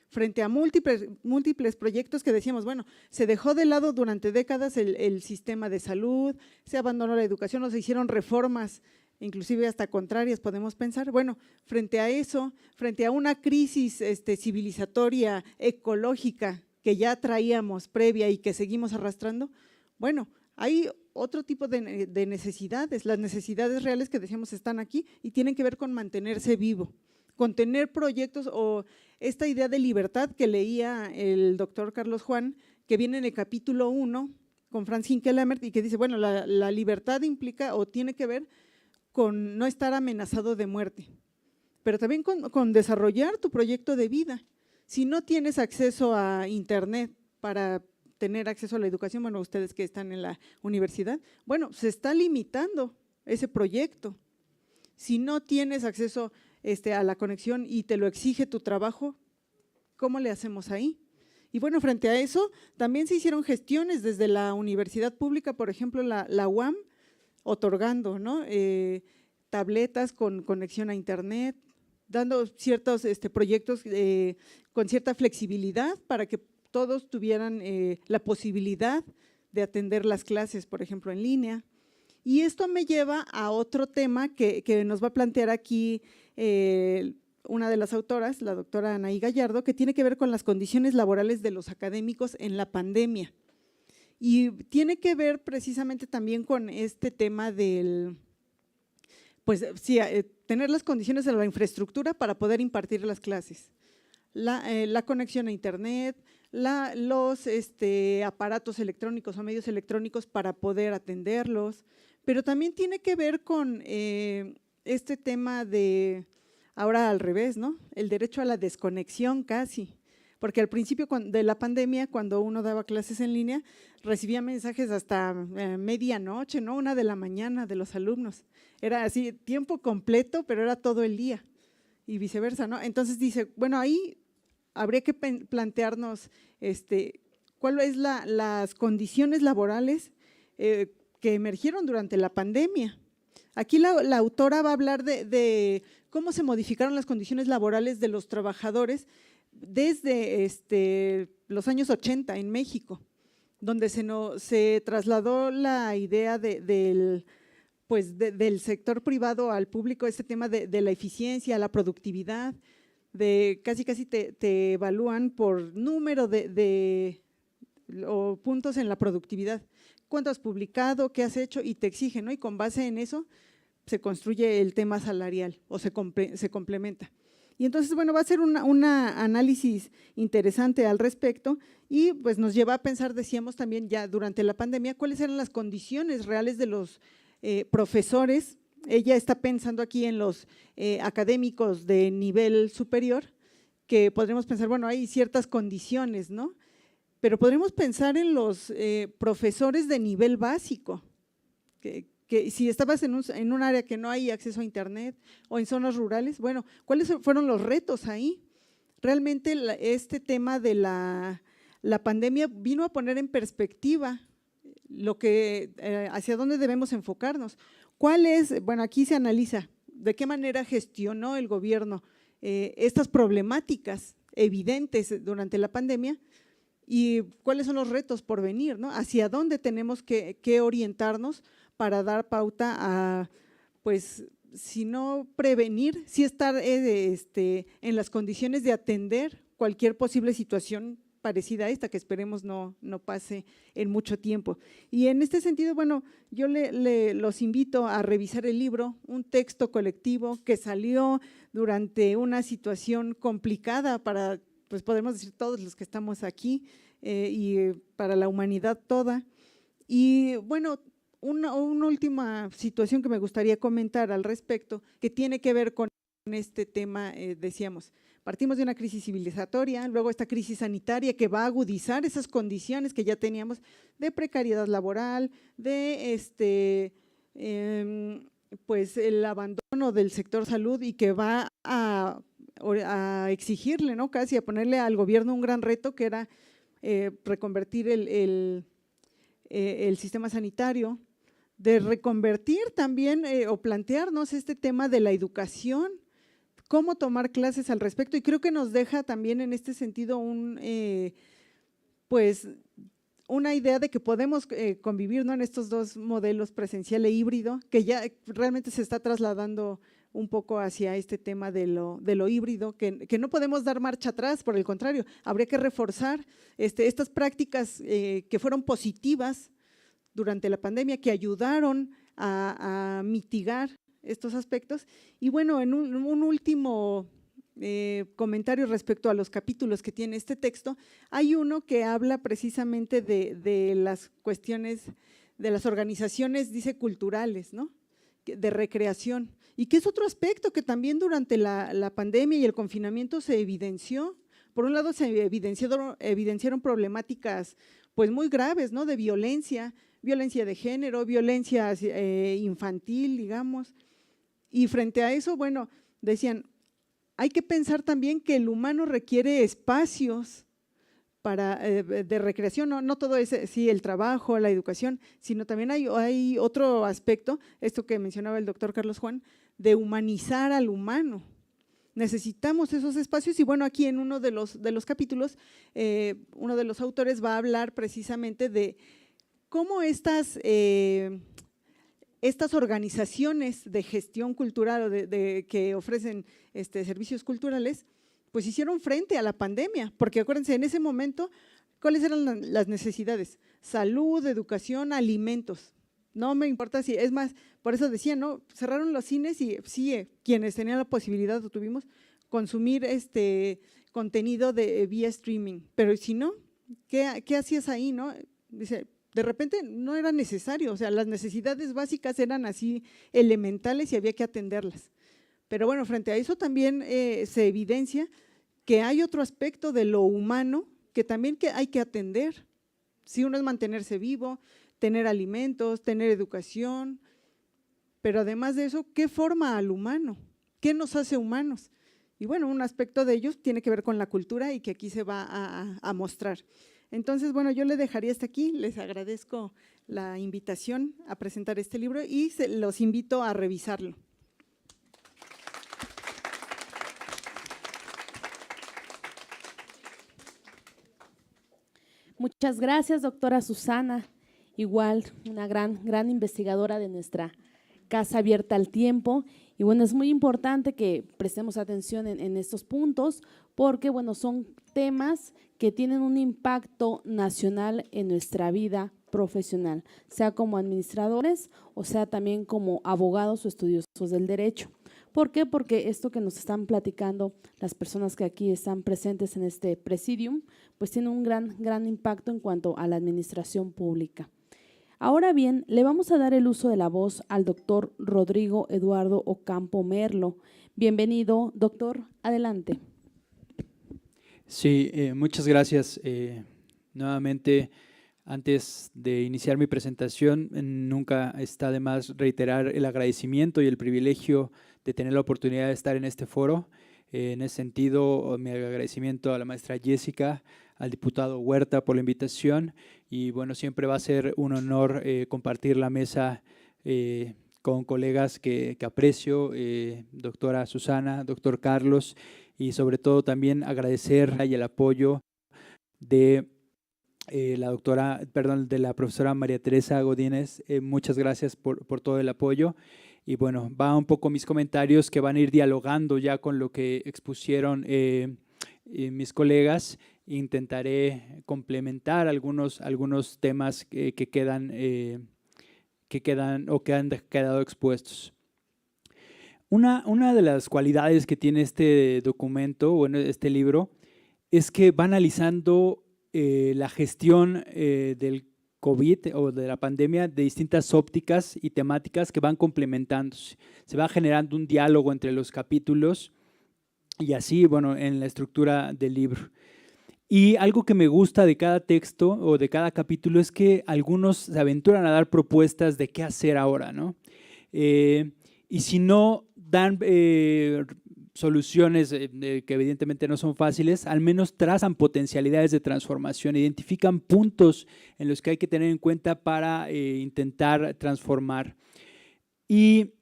Frente a múltiples proyectos que decíamos, bueno, se dejó de lado durante décadas el sistema de salud, se abandonó la educación o se hicieron reformas, inclusive hasta contrarias podemos pensar. Bueno, frente a eso, frente a una crisis civilizatoria, ecológica que ya traíamos previa y que seguimos arrastrando, bueno, hay otro tipo de necesidades, las necesidades reales que decíamos están aquí y tienen que ver con mantenerse vivo, con tener proyectos o esta idea de libertad que leía el doctor Carlos Juan, que viene en el capítulo 1 con Franz Hinkelamer y que dice, bueno, la libertad implica o tiene que ver con no estar amenazado de muerte, pero también con desarrollar tu proyecto de vida. Si no tienes acceso a internet para tener acceso a la educación, bueno, ustedes que están en la universidad, bueno, se está limitando ese proyecto. Si no tienes acceso a la conexión y te lo exige tu trabajo, ¿cómo le hacemos ahí? Y bueno, frente a eso, también se hicieron gestiones desde la universidad pública, por ejemplo, la UAM, otorgando, ¿no? Tabletas con conexión a internet, dando ciertos proyectos con cierta flexibilidad para que todos tuvieran la posibilidad de atender las clases, por ejemplo, en línea. Y esto me lleva a otro tema que nos va a plantear aquí una de las autoras, la doctora Anaí Gallardo, que tiene que ver con las condiciones laborales de los académicos en la pandemia. Y tiene que ver precisamente también con este tema del, pues sí, tener las condiciones de la infraestructura para poder impartir las clases, la conexión a internet, los aparatos electrónicos o medios electrónicos para poder atenderlos, pero también tiene que ver con este tema de, ahora al revés, ¿no? El derecho a la desconexión casi, porque al principio de la pandemia, cuando uno daba clases en línea, recibía mensajes hasta medianoche, ¿no? 1 de la mañana de los alumnos. Era así, tiempo completo, pero era todo el día y viceversa, ¿no? Entonces dice, bueno, ahí habría que plantearnos cuáles es las condiciones laborales que emergieron durante la pandemia. Aquí la autora va a hablar de cómo se modificaron las condiciones laborales de los trabajadores desde los años 80 en México, donde se trasladó la idea del sector privado al público, este tema de la eficiencia, la productividad, casi te evalúan por número o puntos en la productividad. ¿Cuánto has publicado? ¿Qué has hecho? Y te exigen, ¿no? Y con base en eso se construye el tema salarial o se complementa. Y entonces, bueno, va a ser un análisis interesante al respecto y pues nos lleva a pensar, decíamos también ya durante la pandemia, cuáles eran las condiciones reales de los profesores. Ella está pensando aquí en los académicos de nivel superior, que podremos pensar, bueno, hay ciertas condiciones, ¿no? Pero podremos pensar en los profesores de nivel básico, que si estabas en un área que no hay acceso a internet o en zonas rurales, bueno, ¿cuáles fueron los retos ahí? Realmente este tema de la pandemia vino a poner en perspectiva hacia dónde debemos enfocarnos. Bueno, aquí se analiza de qué manera gestionó el gobierno estas problemáticas evidentes durante la pandemia y cuáles son los retos por venir, ¿no? Hacia dónde tenemos que orientarnos para dar pauta a, pues, si no prevenir, sí estar en las condiciones de atender cualquier posible situación parecida a esta, que esperemos no pase en mucho tiempo. Y en este sentido, bueno, yo los invito a revisar el libro, un texto colectivo que salió durante una situación complicada para, pues podemos decir todos los que estamos aquí y para la humanidad toda. Y bueno, una última situación que me gustaría comentar al respecto, que tiene que ver con este tema, decíamos, partimos de una crisis civilizatoria, luego esta crisis sanitaria que va a agudizar esas condiciones que ya teníamos de precariedad laboral, de pues el abandono del sector salud y que va a exigirle, ¿no? Casi a ponerle al gobierno un gran reto que era reconvertir el sistema sanitario, de reconvertir también o plantearnos este tema de la educación, cómo tomar clases al respecto, y creo que nos deja también en este sentido pues una idea de que podemos convivir, ¿no? En estos dos modelos, presencial e híbrido, que ya realmente se está trasladando un poco hacia este tema de lo híbrido, que no podemos dar marcha atrás, por el contrario, habría que reforzar estas prácticas que fueron positivas durante la pandemia, que ayudaron a mitigar estos aspectos. Y bueno, en un último comentario respecto a los capítulos que tiene este texto, hay uno que habla precisamente de las cuestiones de las organizaciones, dice, culturales, ¿no? De recreación, y que es otro aspecto que también durante la pandemia y el confinamiento se evidenció. Por un lado se evidenciaron problemáticas pues muy graves, ¿no? De violencia de género, violencia infantil, digamos, y frente a eso, bueno, decían, hay que pensar también que el humano requiere espacios de recreación, no todo es sí, el trabajo, la educación, sino también hay otro aspecto, esto que mencionaba el doctor Carlos Juan, de humanizar al humano. Necesitamos esos espacios y bueno, aquí en uno de los capítulos, uno de los autores va a hablar precisamente de cómo estas organizaciones de gestión cultural o que ofrecen servicios culturales, pues hicieron frente a la pandemia, porque acuérdense, en ese momento, ¿cuáles eran las necesidades? Salud, educación, alimentos. No me importa si, es más, por eso decía, ¿no? Cerraron los cines y sí, quienes tenían la posibilidad o tuvimos consumir contenido vía streaming, pero si no, ¿qué hacías ahí, no? Dice, de repente no era necesario, o sea, las necesidades básicas eran así elementales y había que atenderlas. Pero bueno, frente a eso también se evidencia que hay otro aspecto de lo humano que también hay que atender. Si uno es mantenerse vivo, tener alimentos, tener educación, pero además de eso, ¿qué forma al humano? ¿Qué nos hace humanos? Y bueno, un aspecto de ellos tiene que ver con la cultura y que aquí se va a mostrar. Entonces, bueno, yo le dejaría hasta aquí, les agradezco la invitación a presentar este libro y los invito a revisarlo. Muchas gracias, doctora Susana. Igual, una gran investigadora de nuestra Casa Abierta al Tiempo. Y bueno, es muy importante que prestemos atención en estos puntos porque, bueno, son temas que tienen un impacto nacional en nuestra vida profesional, sea como administradores o sea también como abogados o estudiosos del derecho. ¿Por qué? Porque esto que nos están platicando las personas que aquí están presentes en este presidium, pues tiene un gran impacto en cuanto a la administración pública. Ahora bien, le vamos a dar el uso de la voz al doctor Rodrigo Eduardo Ocampo Merlo. Bienvenido, doctor, adelante. Sí, muchas gracias. Nuevamente, antes de iniciar mi presentación, nunca está de más reiterar el agradecimiento y el privilegio de tener la oportunidad de estar en este foro. En ese sentido, mi agradecimiento a la maestra Jessica, al diputado Huerta por la invitación y bueno, siempre va a ser un honor compartir la mesa con colegas que aprecio, doctora Susana, doctor Carlos y sobre todo también agradecer y el apoyo de de la profesora María Teresa Godínez. Muchas gracias por todo el apoyo. Y bueno, va un poco mis comentarios que van a ir dialogando ya con lo que expusieron mis colegas. Intentaré complementar algunos temas que quedan o que han quedado expuestos. Una de las cualidades que tiene este documento, bueno, este libro, es que va analizando la gestión del COVID o de la pandemia de distintas ópticas y temáticas que van complementándose. Se va generando un diálogo entre los capítulos y así, bueno, en la estructura del libro. Y algo que me gusta de cada texto o de cada capítulo es que algunos se aventuran a dar propuestas de qué hacer ahora, ¿no? Y si no dan soluciones que evidentemente no son fáciles, al menos trazan potencialidades de transformación, identifican puntos en los que hay que tener en cuenta para intentar transformar. Y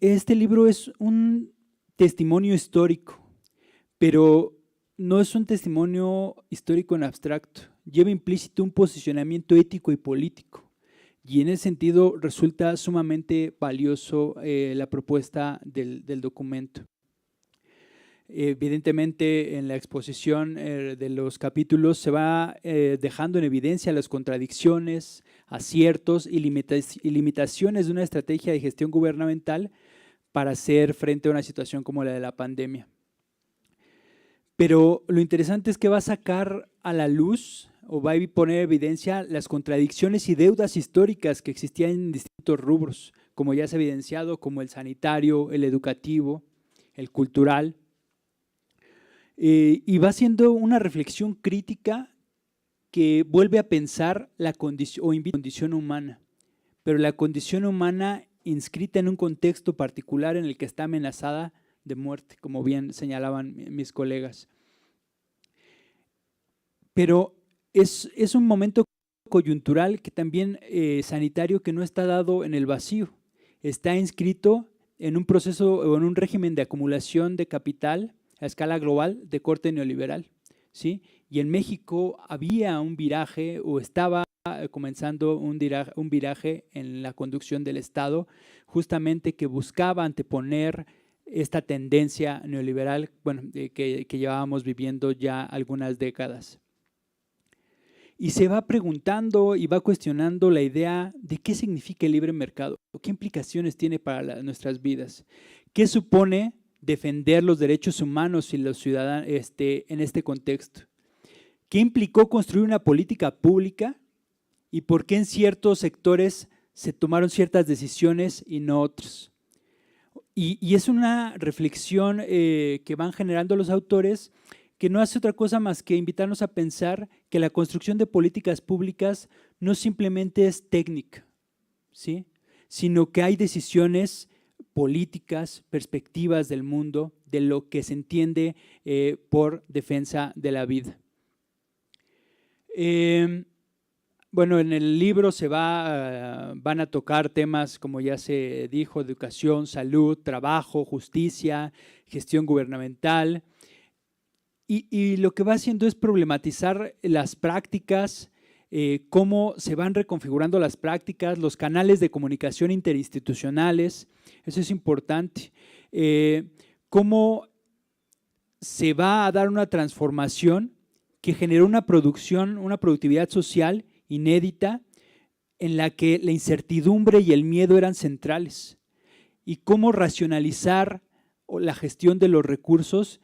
este libro es un testimonio histórico, pero no es un testimonio histórico en abstracto, lleva implícito un posicionamiento ético y político. Y en ese sentido resulta sumamente valioso la propuesta del documento. Evidentemente en la exposición de los capítulos se va dejando en evidencia las contradicciones, aciertos y limitaciones de una estrategia de gestión gubernamental para hacer frente a una situación como la de la pandemia. Pero lo interesante es que va a sacar a la luz o va a poner en evidencia las contradicciones y deudas históricas que existían en distintos rubros, como ya se ha evidenciado, como el sanitario, el educativo, el cultural. Y va haciendo una reflexión crítica que vuelve a pensar la condición humana, pero la condición humana inscrita en un contexto particular en el que está amenazada de muerte, como bien señalaban mis colegas. Pero es un momento coyuntural que también sanitario que no está dado en el vacío, está inscrito en un proceso o en un régimen de acumulación de capital a escala global de corte neoliberal, ¿sí? Y en México había un viraje o estaba comenzando un viraje en la conducción del Estado, justamente que buscaba anteponer esta tendencia neoliberal, bueno, que llevábamos viviendo ya algunas décadas. Y se va preguntando y va cuestionando la idea de qué significa el libre mercado, qué implicaciones tiene para nuestras vidas, qué supone defender los derechos humanos y los ciudadanos en este contexto, qué implicó construir una política pública y por qué en ciertos sectores se tomaron ciertas decisiones y no otros. Y es una reflexión que van generando los autores, que no hace otra cosa más que invitarnos a pensar que la construcción de políticas públicas no simplemente es técnica, ¿sí?, sino que hay decisiones políticas, perspectivas del mundo, de lo que se entiende por defensa de la vida. Bueno, en el libro van a tocar temas, como ya se dijo, educación, salud, trabajo, justicia, gestión gubernamental. Y lo que va haciendo es problematizar las prácticas, cómo se van reconfigurando las prácticas, los canales de comunicación interinstitucionales, eso es importante, cómo se va a dar una transformación que generó una productividad social inédita en la que la incertidumbre y el miedo eran centrales, y cómo racionalizar la gestión de los recursos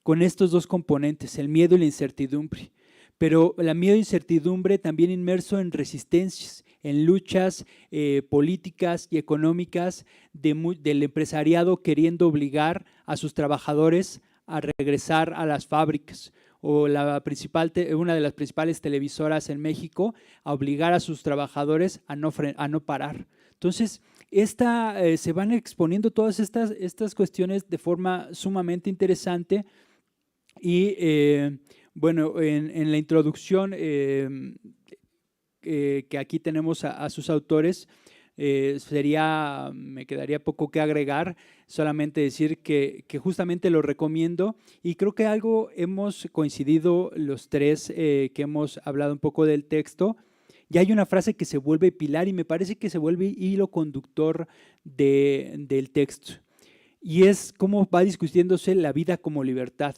con estos dos componentes, el miedo y la incertidumbre. Pero el miedo e incertidumbre también inmerso en resistencias, en luchas políticas y económicas del empresariado queriendo obligar a sus trabajadores a regresar a las fábricas, o una de las principales televisoras en México a obligar a sus trabajadores a no parar. Entonces, se van exponiendo todas estas cuestiones de forma sumamente interesante y bueno, en la introducción que aquí tenemos a sus autores, me quedaría poco que agregar, solamente decir que justamente lo recomiendo, y creo que algo hemos coincidido los tres que hemos hablado un poco del texto. Y hay una frase que se vuelve pilar y me parece que se vuelve hilo conductor del texto, y es cómo va discutiéndose la vida como libertad.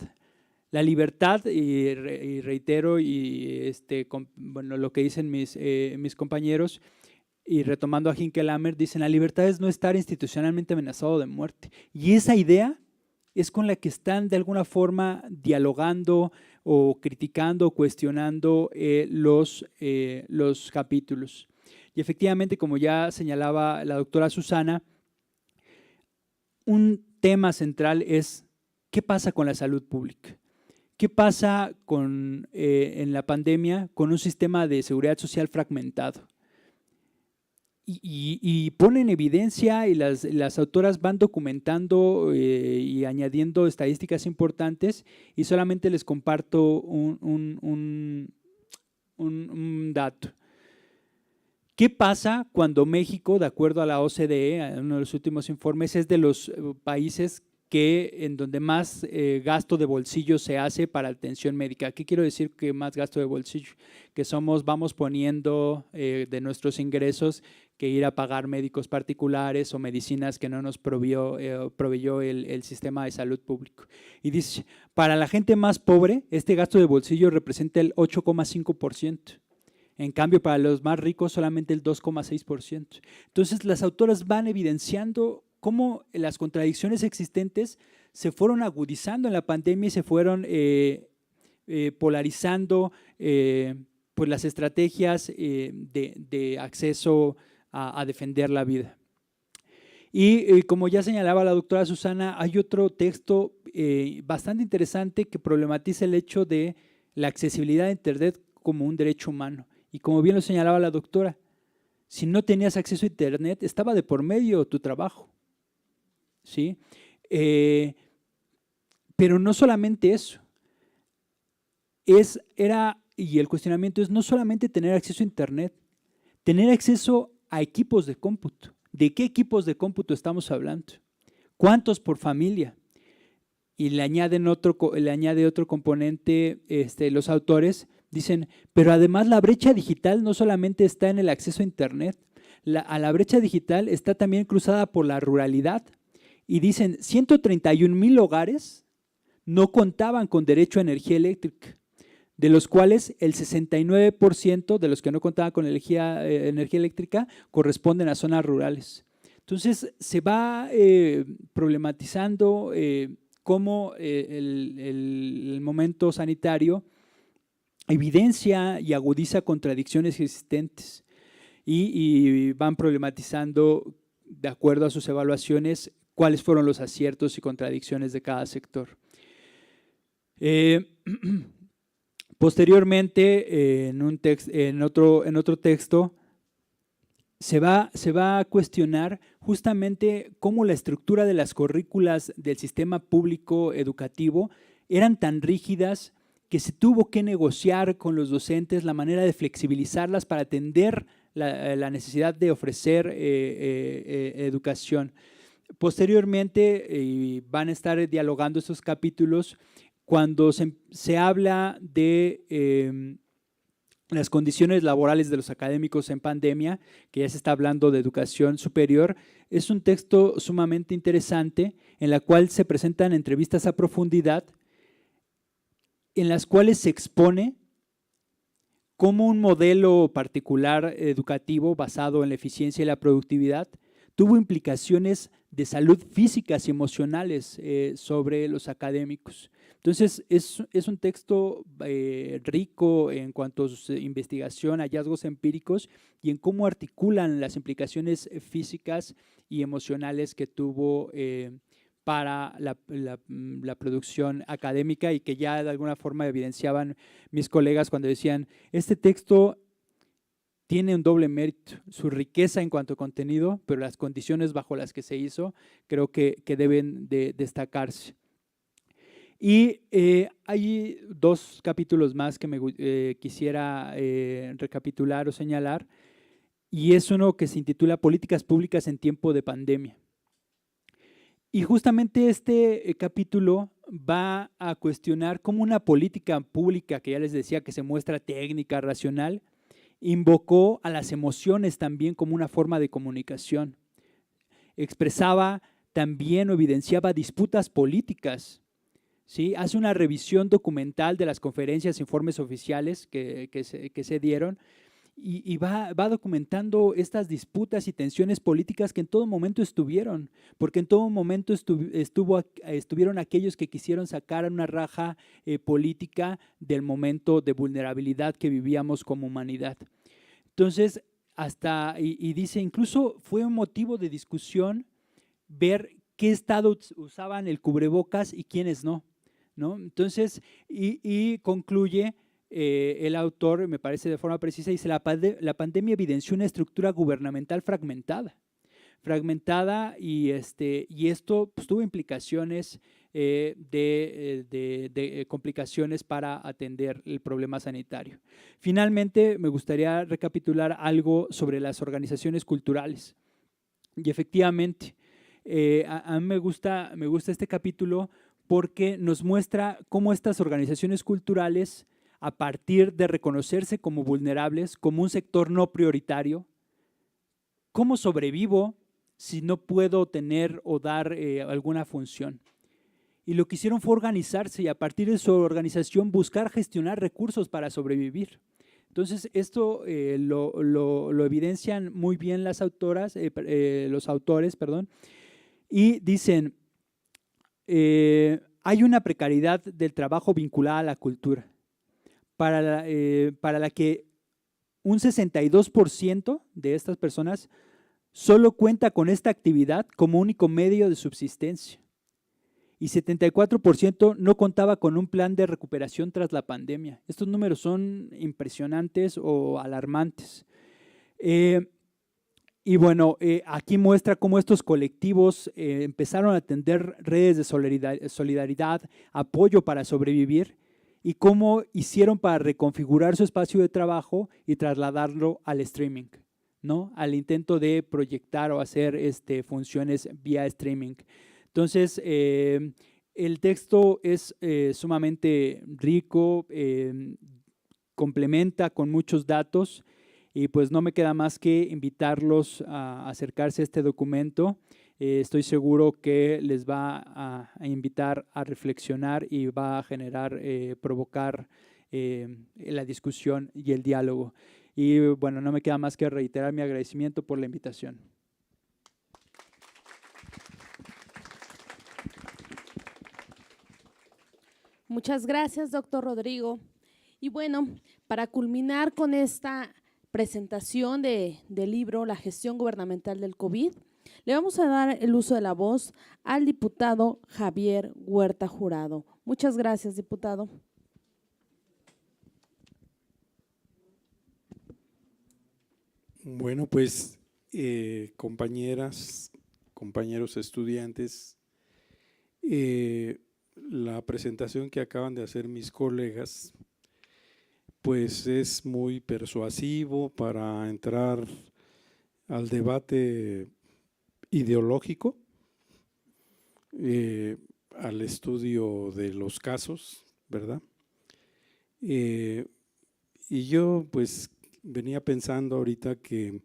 La libertad, y reitero bueno, lo que dicen mis compañeros, y retomando a Hinckelammer, dicen: la libertad es no estar institucionalmente amenazado de muerte. Y esa idea es con la que están de alguna forma dialogando o criticando o cuestionando los capítulos. Y efectivamente, como ya señalaba la doctora Susana, un tema central es ¿qué pasa con la salud pública? ¿Qué pasa en la pandemia con un sistema de seguridad social fragmentado? Y pone en evidencia, y las autoras van documentando y añadiendo estadísticas importantes, y solamente les comparto un dato. ¿Qué pasa cuando México, de acuerdo a la OCDE, en uno de los últimos informes, es de los países en donde más gasto de bolsillo se hace para atención médica? ¿Qué quiero decir que más gasto de bolsillo? Que vamos poniendo de nuestros ingresos que ir a pagar médicos particulares o medicinas que no nos proveyó el sistema de salud público. Y dice, para la gente más pobre, este gasto de bolsillo representa el 8,5%. En cambio, para los más ricos, solamente el 2,6%. Entonces, las autoras van evidenciando cómo las contradicciones existentes se fueron agudizando en la pandemia y se fueron polarizando pues las estrategias de acceso a defender la vida. Y como ya señalaba la doctora Susana, hay otro texto bastante interesante que problematiza el hecho de la accesibilidad a Internet como un derecho humano. Y como bien lo señalaba la doctora, si no tenías acceso a Internet, estaba de por medio tu trabajo, ¿sí? Pero no solamente eso, y el cuestionamiento es no solamente tener acceso a Internet, tener acceso a equipos de cómputo. ¿De qué equipos de cómputo estamos hablando? ¿Cuántos por familia? Y le añade otro componente los autores. Dicen, pero además la brecha digital no solamente está en el acceso a Internet, a la brecha digital está también cruzada por la ruralidad. Y dicen, 131,000 hogares no contaban con derecho a energía eléctrica, de los cuales el 69% de los que no contaban con energía eléctrica corresponden a zonas rurales. Entonces, se va problematizando cómo el momento sanitario evidencia y agudiza contradicciones existentes, y van problematizando, de acuerdo a sus evaluaciones, cuáles fueron los aciertos y contradicciones de cada sector. Posteriormente, en otro texto, se va a cuestionar justamente cómo la estructura de las currículas del sistema público educativo eran tan rígidas que se tuvo que negociar con los docentes la manera de flexibilizarlas para atender la necesidad de ofrecer educación. Posteriormente van a estar dialogando estos capítulos cuando se habla de las condiciones laborales de los académicos en pandemia, que ya se está hablando de educación superior. Es un texto sumamente interesante en la cual se presentan entrevistas a profundidad en las cuales se expone cómo un modelo particular educativo basado en la eficiencia y la productividad tuvo implicaciones de salud físicas y emocionales sobre los académicos. Entonces, es un texto rico en cuanto a su investigación, hallazgos empíricos y en cómo articulan las implicaciones físicas y emocionales que tuvo para la producción académica, y que ya de alguna forma evidenciaban mis colegas cuando decían, este texto tiene un doble mérito, su riqueza en cuanto a contenido, pero las condiciones bajo las que se hizo creo que deben de destacarse. Y hay dos capítulos más que me quisiera recapitular o señalar, y es uno que se intitula Políticas Públicas en tiempo de pandemia. Y justamente este capítulo va a cuestionar cómo una política pública, que ya les decía que se muestra técnica, racional, invocó a las emociones también como una forma de comunicación. Expresaba también o evidenciaba disputas políticas, ¿sí? Hace una revisión documental de las conferencias e informes oficiales que se dieron y va documentando estas disputas y tensiones políticas que en todo momento estuvieron, porque en todo momento estuvieron aquellos que quisieron sacar una raja política del momento de vulnerabilidad que vivíamos como humanidad. Entonces, y dice, incluso fue un motivo de discusión ver qué estados usaban el cubrebocas y quiénes no, ¿no? Entonces, y concluye el autor, me parece de forma precisa, dice, la pandemia evidenció una estructura gubernamental fragmentada y esto pues, tuvo implicaciones de complicaciones para atender el problema sanitario. Finalmente, me gustaría recapitular algo sobre las organizaciones culturales. Y efectivamente, a mí me gusta este capítulo porque nos muestra cómo estas organizaciones culturales, a partir de reconocerse como vulnerables, como un sector no prioritario, ¿cómo sobrevivo si no puedo tener o dar alguna función? Y lo que hicieron fue organizarse y a partir de su organización buscar gestionar recursos para sobrevivir. Entonces, esto lo evidencian muy bien los autores, y dicen, hay una precariedad del trabajo vinculada a la cultura, para la que un 62% de estas personas solo cuenta con esta actividad como único medio de subsistencia y 74% no contaba con un plan de recuperación tras la pandemia. Estos números son impresionantes o alarmantes. Y bueno, aquí muestra cómo estos colectivos empezaron a tender redes de solidaridad, apoyo para sobrevivir, y cómo hicieron para reconfigurar su espacio de trabajo y trasladarlo al streaming, ¿no? Al intento de proyectar o hacer funciones vía streaming. Entonces, el texto es sumamente rico, complementa con muchos datos, y pues no me queda más que invitarlos a acercarse a este documento. Estoy seguro que les va a invitar a reflexionar y va a generar, provocar la discusión y el diálogo. Y bueno, no me queda más que reiterar mi agradecimiento por la invitación. Muchas gracias, doctor Rodrigo. Y bueno, para culminar con esta presentación del libro La gestión gubernamental del COVID, Le vamos a dar el uso de la voz al diputado Javier Huerta Jurado. Muchas gracias, diputado. Bueno, pues compañeras, compañeros estudiantes, la presentación que acaban de hacer mis colegas, pues es muy persuasivo para entrar al debate ideológico, al estudio de los casos, ¿verdad? Y yo pues venía pensando ahorita que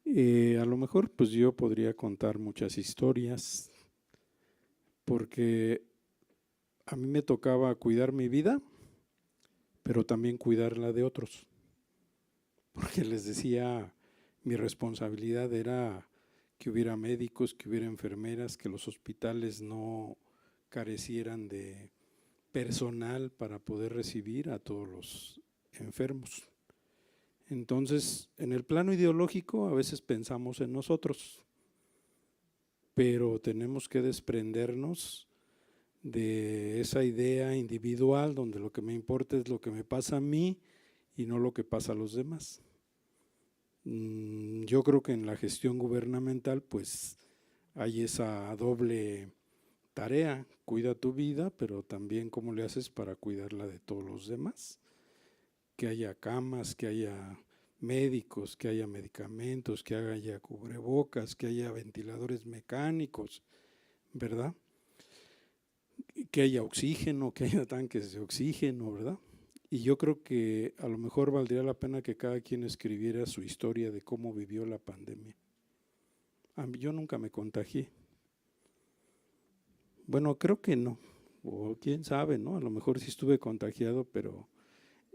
a lo mejor pues yo podría contar muchas historias, porque a mí me tocaba cuidar mi vida, pero también cuidar la de otros, porque les decía, mi responsabilidad era que hubiera médicos, que hubiera enfermeras, que los hospitales no carecieran de personal para poder recibir a todos los enfermos. Entonces, en el plano ideológico a veces pensamos en nosotros, pero tenemos que desprendernos de esa idea individual donde lo que me importa es lo que me pasa a mí y no lo que pasa a los demás. Yo creo que en la gestión gubernamental pues hay esa doble tarea, cuida tu vida, pero también cómo le haces para cuidar la de todos los demás. Que haya camas, que haya médicos, que haya medicamentos, que haya cubrebocas, que haya ventiladores mecánicos, ¿verdad? Que haya oxígeno, que haya tanques de oxígeno, ¿verdad? Y yo creo que a lo mejor valdría la pena que cada quien escribiera su historia de cómo vivió la pandemia. Yo nunca me contagié. Bueno, creo que no, o quién sabe, ¿no? A lo mejor sí estuve contagiado, pero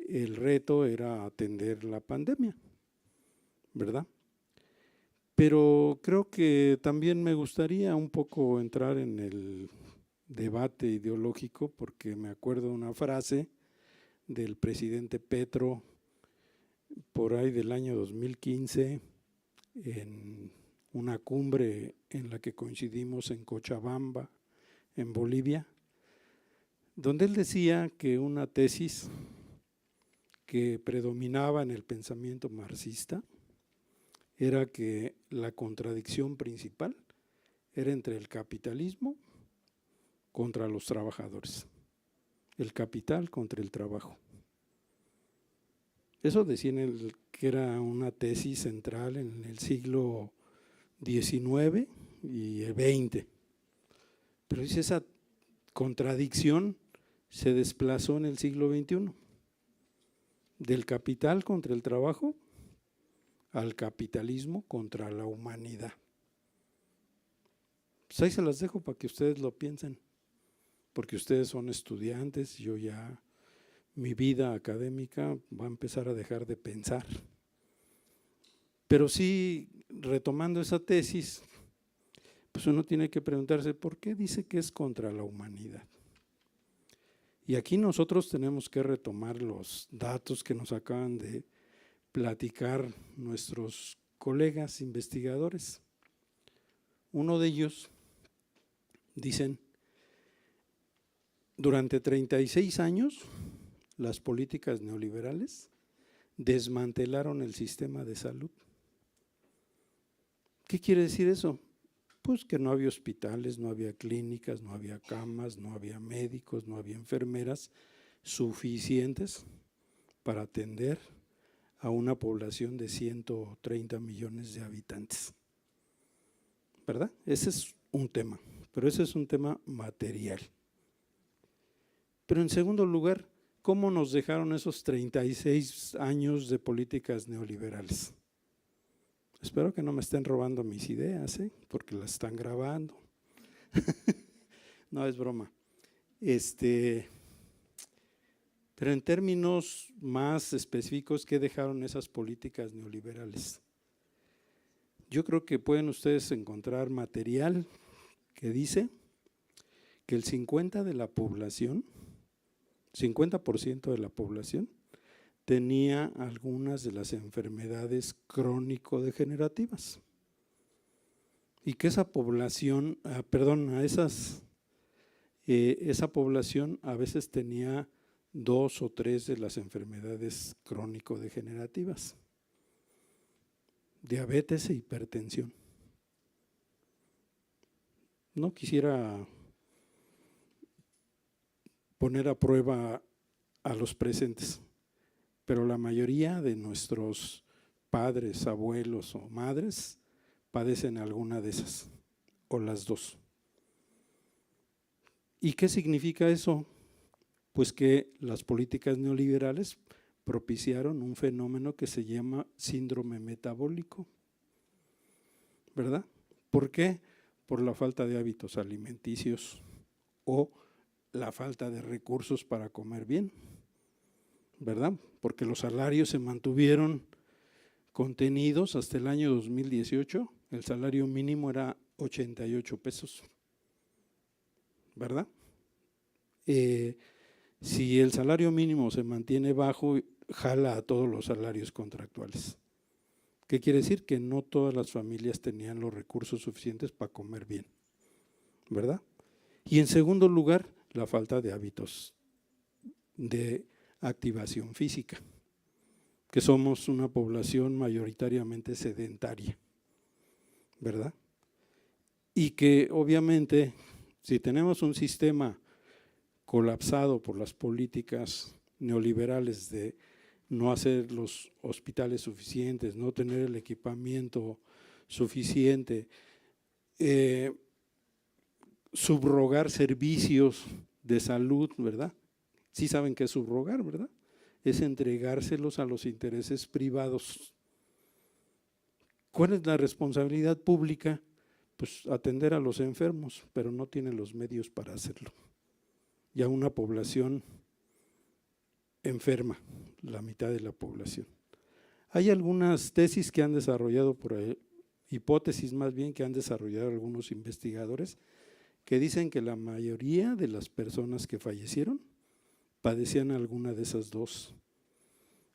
el reto era atender la pandemia, ¿verdad? Pero creo que también me gustaría un poco entrar en el debate ideológico, porque me acuerdo de una frase del presidente Petro por ahí del año 2015 en una cumbre en la que coincidimos en Cochabamba, en Bolivia, donde él decía que una tesis que predominaba en el pensamiento marxista era que la contradicción principal era entre el capitalismo contra los trabajadores, el capital contra el trabajo. Eso decía que era una tesis central en el siglo XIX y XX, pero dice esa contradicción se desplazó en el siglo XXI, del capital contra el trabajo al capitalismo contra la humanidad. Pues ahí se las dejo para que ustedes lo piensen, porque ustedes son estudiantes, yo ya, mi vida académica va a empezar a dejar de pensar. Pero sí, retomando esa tesis, pues uno tiene que preguntarse, ¿por qué dice que es contra la humanidad? Y aquí nosotros tenemos que retomar los datos que nos acaban de platicar nuestros colegas investigadores. Uno de ellos, dicen, durante 36 años las políticas neoliberales desmantelaron el sistema de salud. ¿Qué quiere decir eso? Pues que no había hospitales, no había clínicas, no había camas, no había médicos, no había enfermeras suficientes para atender a una población de 130 millones de habitantes, ¿verdad? Ese es un tema, pero ese es un tema material. Pero en segundo lugar, ¿cómo nos dejaron esos 36 años de políticas neoliberales? Espero que no me estén robando mis ideas, porque las están grabando. No, es broma. Pero en términos más específicos, ¿qué dejaron esas políticas neoliberales? Yo creo que pueden ustedes encontrar material que dice que el 50% de la población tenía algunas de las enfermedades crónico-degenerativas. y que esa población, esa población a veces tenía 2 o 3 de las enfermedades crónico-degenerativas, diabetes e hipertensión. No quisiera poner a prueba a los presentes, pero la mayoría de nuestros padres, abuelos o madres padecen alguna de esas, o las 2. ¿Y qué significa eso? Pues que las políticas neoliberales propiciaron un fenómeno que se llama síndrome metabólico, ¿verdad? ¿Por qué? Por la falta de hábitos alimenticios o la falta de recursos para comer bien, ¿verdad? Porque los salarios se mantuvieron contenidos hasta el año 2018, el salario mínimo era 88 pesos, ¿verdad? Si el salario mínimo se mantiene bajo, jala a todos los salarios contractuales. ¿Qué quiere decir? Que no todas las familias tenían los recursos suficientes para comer bien, ¿verdad? Y en segundo lugar, la falta de hábitos de activación física, que somos una población mayoritariamente sedentaria, ¿verdad? Y que obviamente, si tenemos un sistema colapsado por las políticas neoliberales de no hacer los hospitales suficientes, no tener el equipamiento suficiente, subrogar servicios de salud, ¿verdad? Sí saben qué es subrogar, ¿verdad? Es entregárselos a los intereses privados. ¿Cuál es la responsabilidad pública? Pues atender a los enfermos, pero no tienen los medios para hacerlo. Y a una población enferma, la mitad de la población. Hay algunas tesis que han desarrollado por ahí, hipótesis más bien que han desarrollado algunos investigadores, que dicen que la mayoría de las personas que fallecieron padecían alguna de esas 2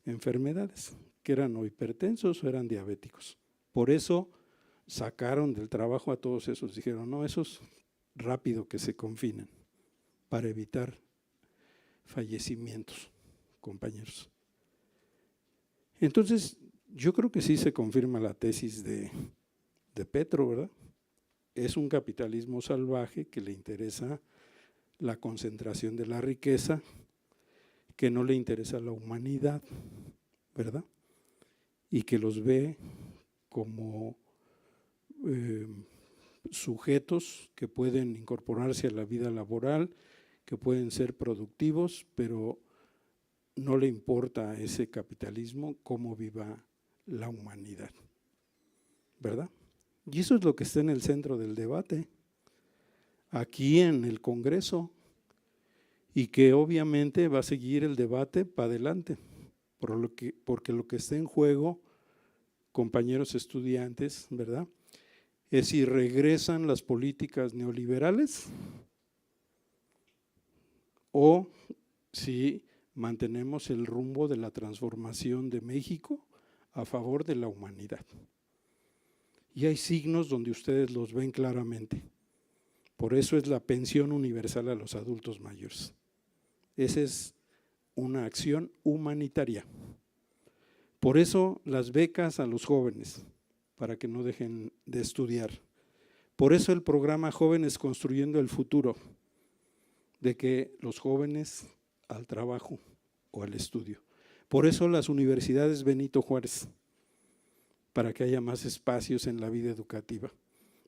enfermedades, que eran o hipertensos o eran diabéticos. Por eso sacaron del trabajo a todos esos, dijeron, no, esos rápido que se confinen para evitar fallecimientos, compañeros. Entonces, yo creo que sí se confirma la tesis de Petro, ¿verdad? Es un capitalismo salvaje que le interesa la concentración de la riqueza, que no le interesa la humanidad, ¿verdad? Y que los ve como sujetos que pueden incorporarse a la vida laboral, que pueden ser productivos, pero no le importa a ese capitalismo cómo viva la humanidad, ¿verdad? Y eso es lo que está en el centro del debate, aquí en el Congreso, y que obviamente va a seguir el debate para adelante, porque lo que está en juego, compañeros estudiantes, ¿verdad?, es si regresan las políticas neoliberales o si mantenemos el rumbo de la transformación de México a favor de la humanidad. Y hay signos donde ustedes los ven claramente. Por eso es la pensión universal a los adultos mayores. Esa es una acción humanitaria. Por eso las becas a los jóvenes, para que no dejen de estudiar. Por eso el programa Jóvenes Construyendo el Futuro, de que los jóvenes al trabajo o al estudio. Por eso las universidades Benito Juárez, para que haya más espacios en la vida educativa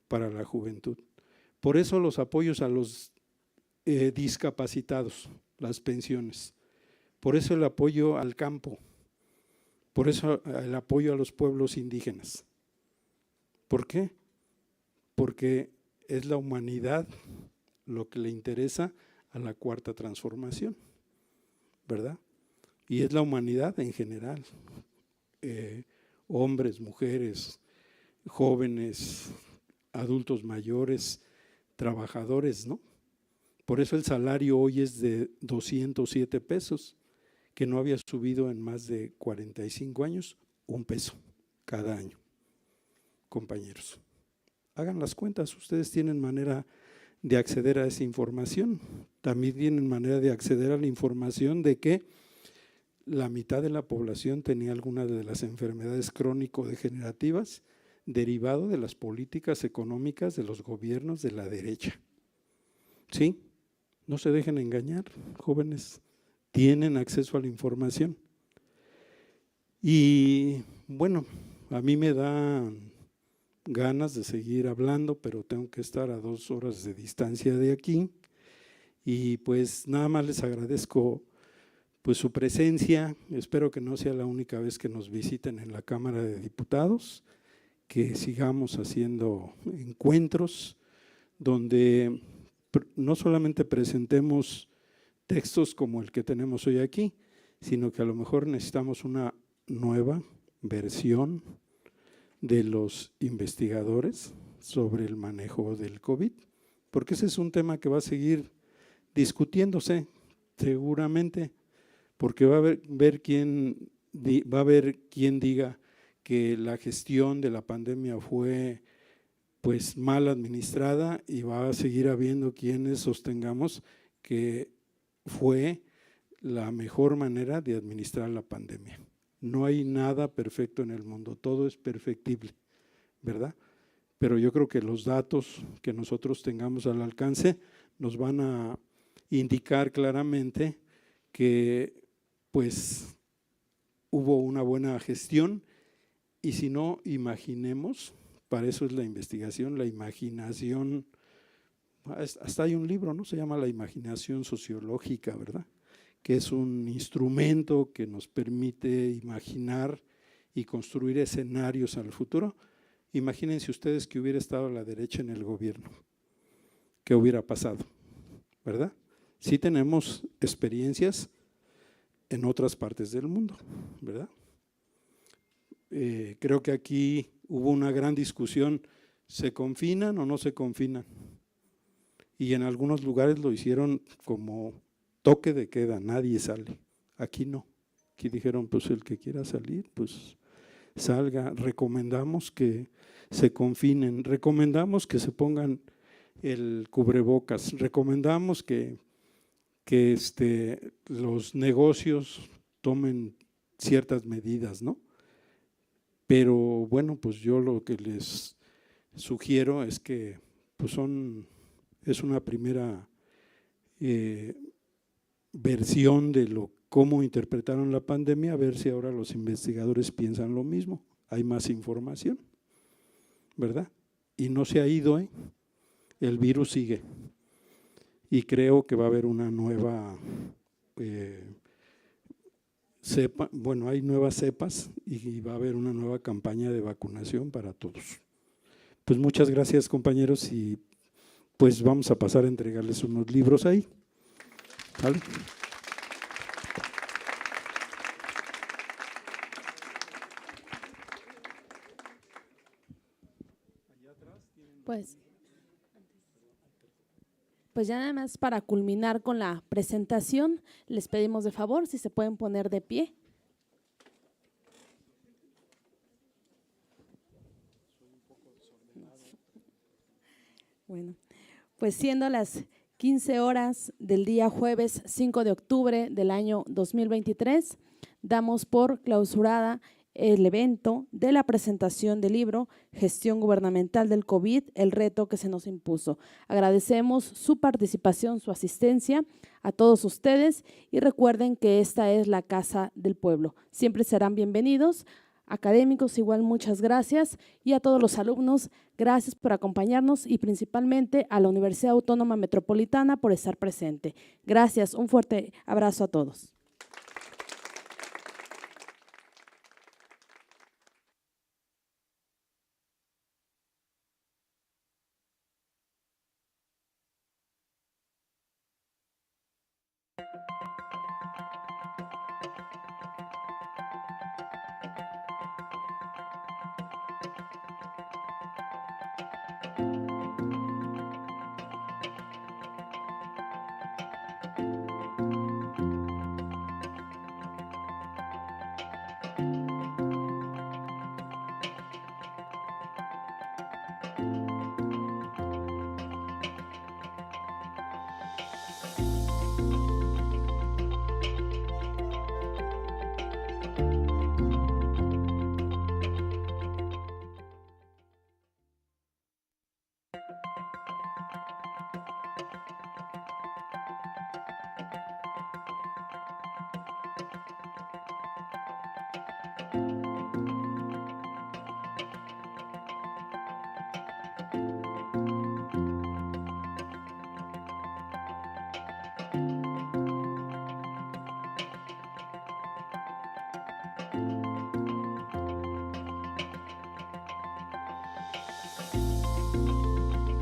para la juventud. Por eso los apoyos a los discapacitados, las pensiones. Por eso el apoyo al campo. Por eso el apoyo a los pueblos indígenas. ¿Por qué? Porque es la humanidad lo que le interesa a la cuarta transformación, ¿verdad? Y es la humanidad en general, hombres, mujeres, jóvenes, adultos mayores, trabajadores, ¿no? Por eso el salario hoy es de 207 pesos, que no había subido en más de 45 años, 1 peso cada año, compañeros. hagan las cuentas, ustedes tienen manera de acceder a esa información. También tienen manera de acceder a la información de que la mitad de la población tenía alguna de las enfermedades crónico-degenerativas derivado de las políticas económicas de los gobiernos de la derecha. ¿Sí? No se dejen engañar, jóvenes, tienen acceso a la información. Y bueno, a mí me da ganas de seguir hablando, pero tengo que estar a 2 horas de distancia de aquí. Y pues nada más les agradezco pues su presencia. Espero que no sea la única vez que nos visiten en la Cámara de Diputados, que sigamos haciendo encuentros donde no solamente presentemos textos como el que tenemos hoy aquí, sino que a lo mejor necesitamos una nueva versión de los investigadores sobre el manejo del COVID, porque ese es un tema que va a seguir discutiéndose seguramente, porque va a haber quien diga que la gestión de la pandemia fue pues mal administrada, y va a seguir habiendo quienes sostengamos que fue la mejor manera de administrar la pandemia. No hay nada perfecto en el mundo, todo es perfectible, ¿verdad? Pero yo creo que los datos que nosotros tengamos al alcance nos van a indicar claramente que pues hubo una buena gestión, y si no, imaginemos, para eso es la investigación, la imaginación. Hasta hay un libro, ¿no? Se llama La imaginación sociológica, ¿verdad? Que es un instrumento que nos permite imaginar y construir escenarios al futuro. Imagínense ustedes que hubiera estado la derecha en el gobierno, ¿qué hubiera pasado? ¿Verdad? Sí tenemos experiencias en otras partes del mundo, ¿verdad? Creo que aquí hubo una gran discusión, ¿se confinan o no se confinan? Y en algunos lugares lo hicieron como toque de queda, nadie sale. Aquí no, aquí dijeron pues el que quiera salir, pues salga. Recomendamos que se confinen, recomendamos que se pongan el cubrebocas, recomendamos que los negocios tomen ciertas medidas, ¿no? Pero bueno, pues yo lo que les sugiero es que pues es una primera versión de cómo interpretaron la pandemia, a ver si ahora los investigadores piensan lo mismo. Hay más información, ¿verdad? Y no se ha ido, el virus sigue. Y creo que va a haber una nueva cepa, bueno, hay nuevas cepas y va a haber una nueva campaña de vacunación para todos. Pues muchas gracias, compañeros, y pues vamos a pasar a entregarles unos libros ahí. ¿Vale? Pues ya nada más para culminar con la presentación, les pedimos de favor si se pueden poner de pie. Bueno, pues siendo las 15 horas del día jueves 5 de octubre del año 2023, damos por clausurada el evento de la presentación del libro Gestión Gubernamental del COVID, el reto que se nos impuso. Agradecemos su participación, su asistencia a todos ustedes, y recuerden que esta es la Casa del Pueblo. Siempre serán bienvenidos. Académicos, igual muchas gracias, y a todos los alumnos, gracias por acompañarnos, y principalmente a la Universidad Autónoma Metropolitana por estar presente. Gracias, un fuerte abrazo a todos.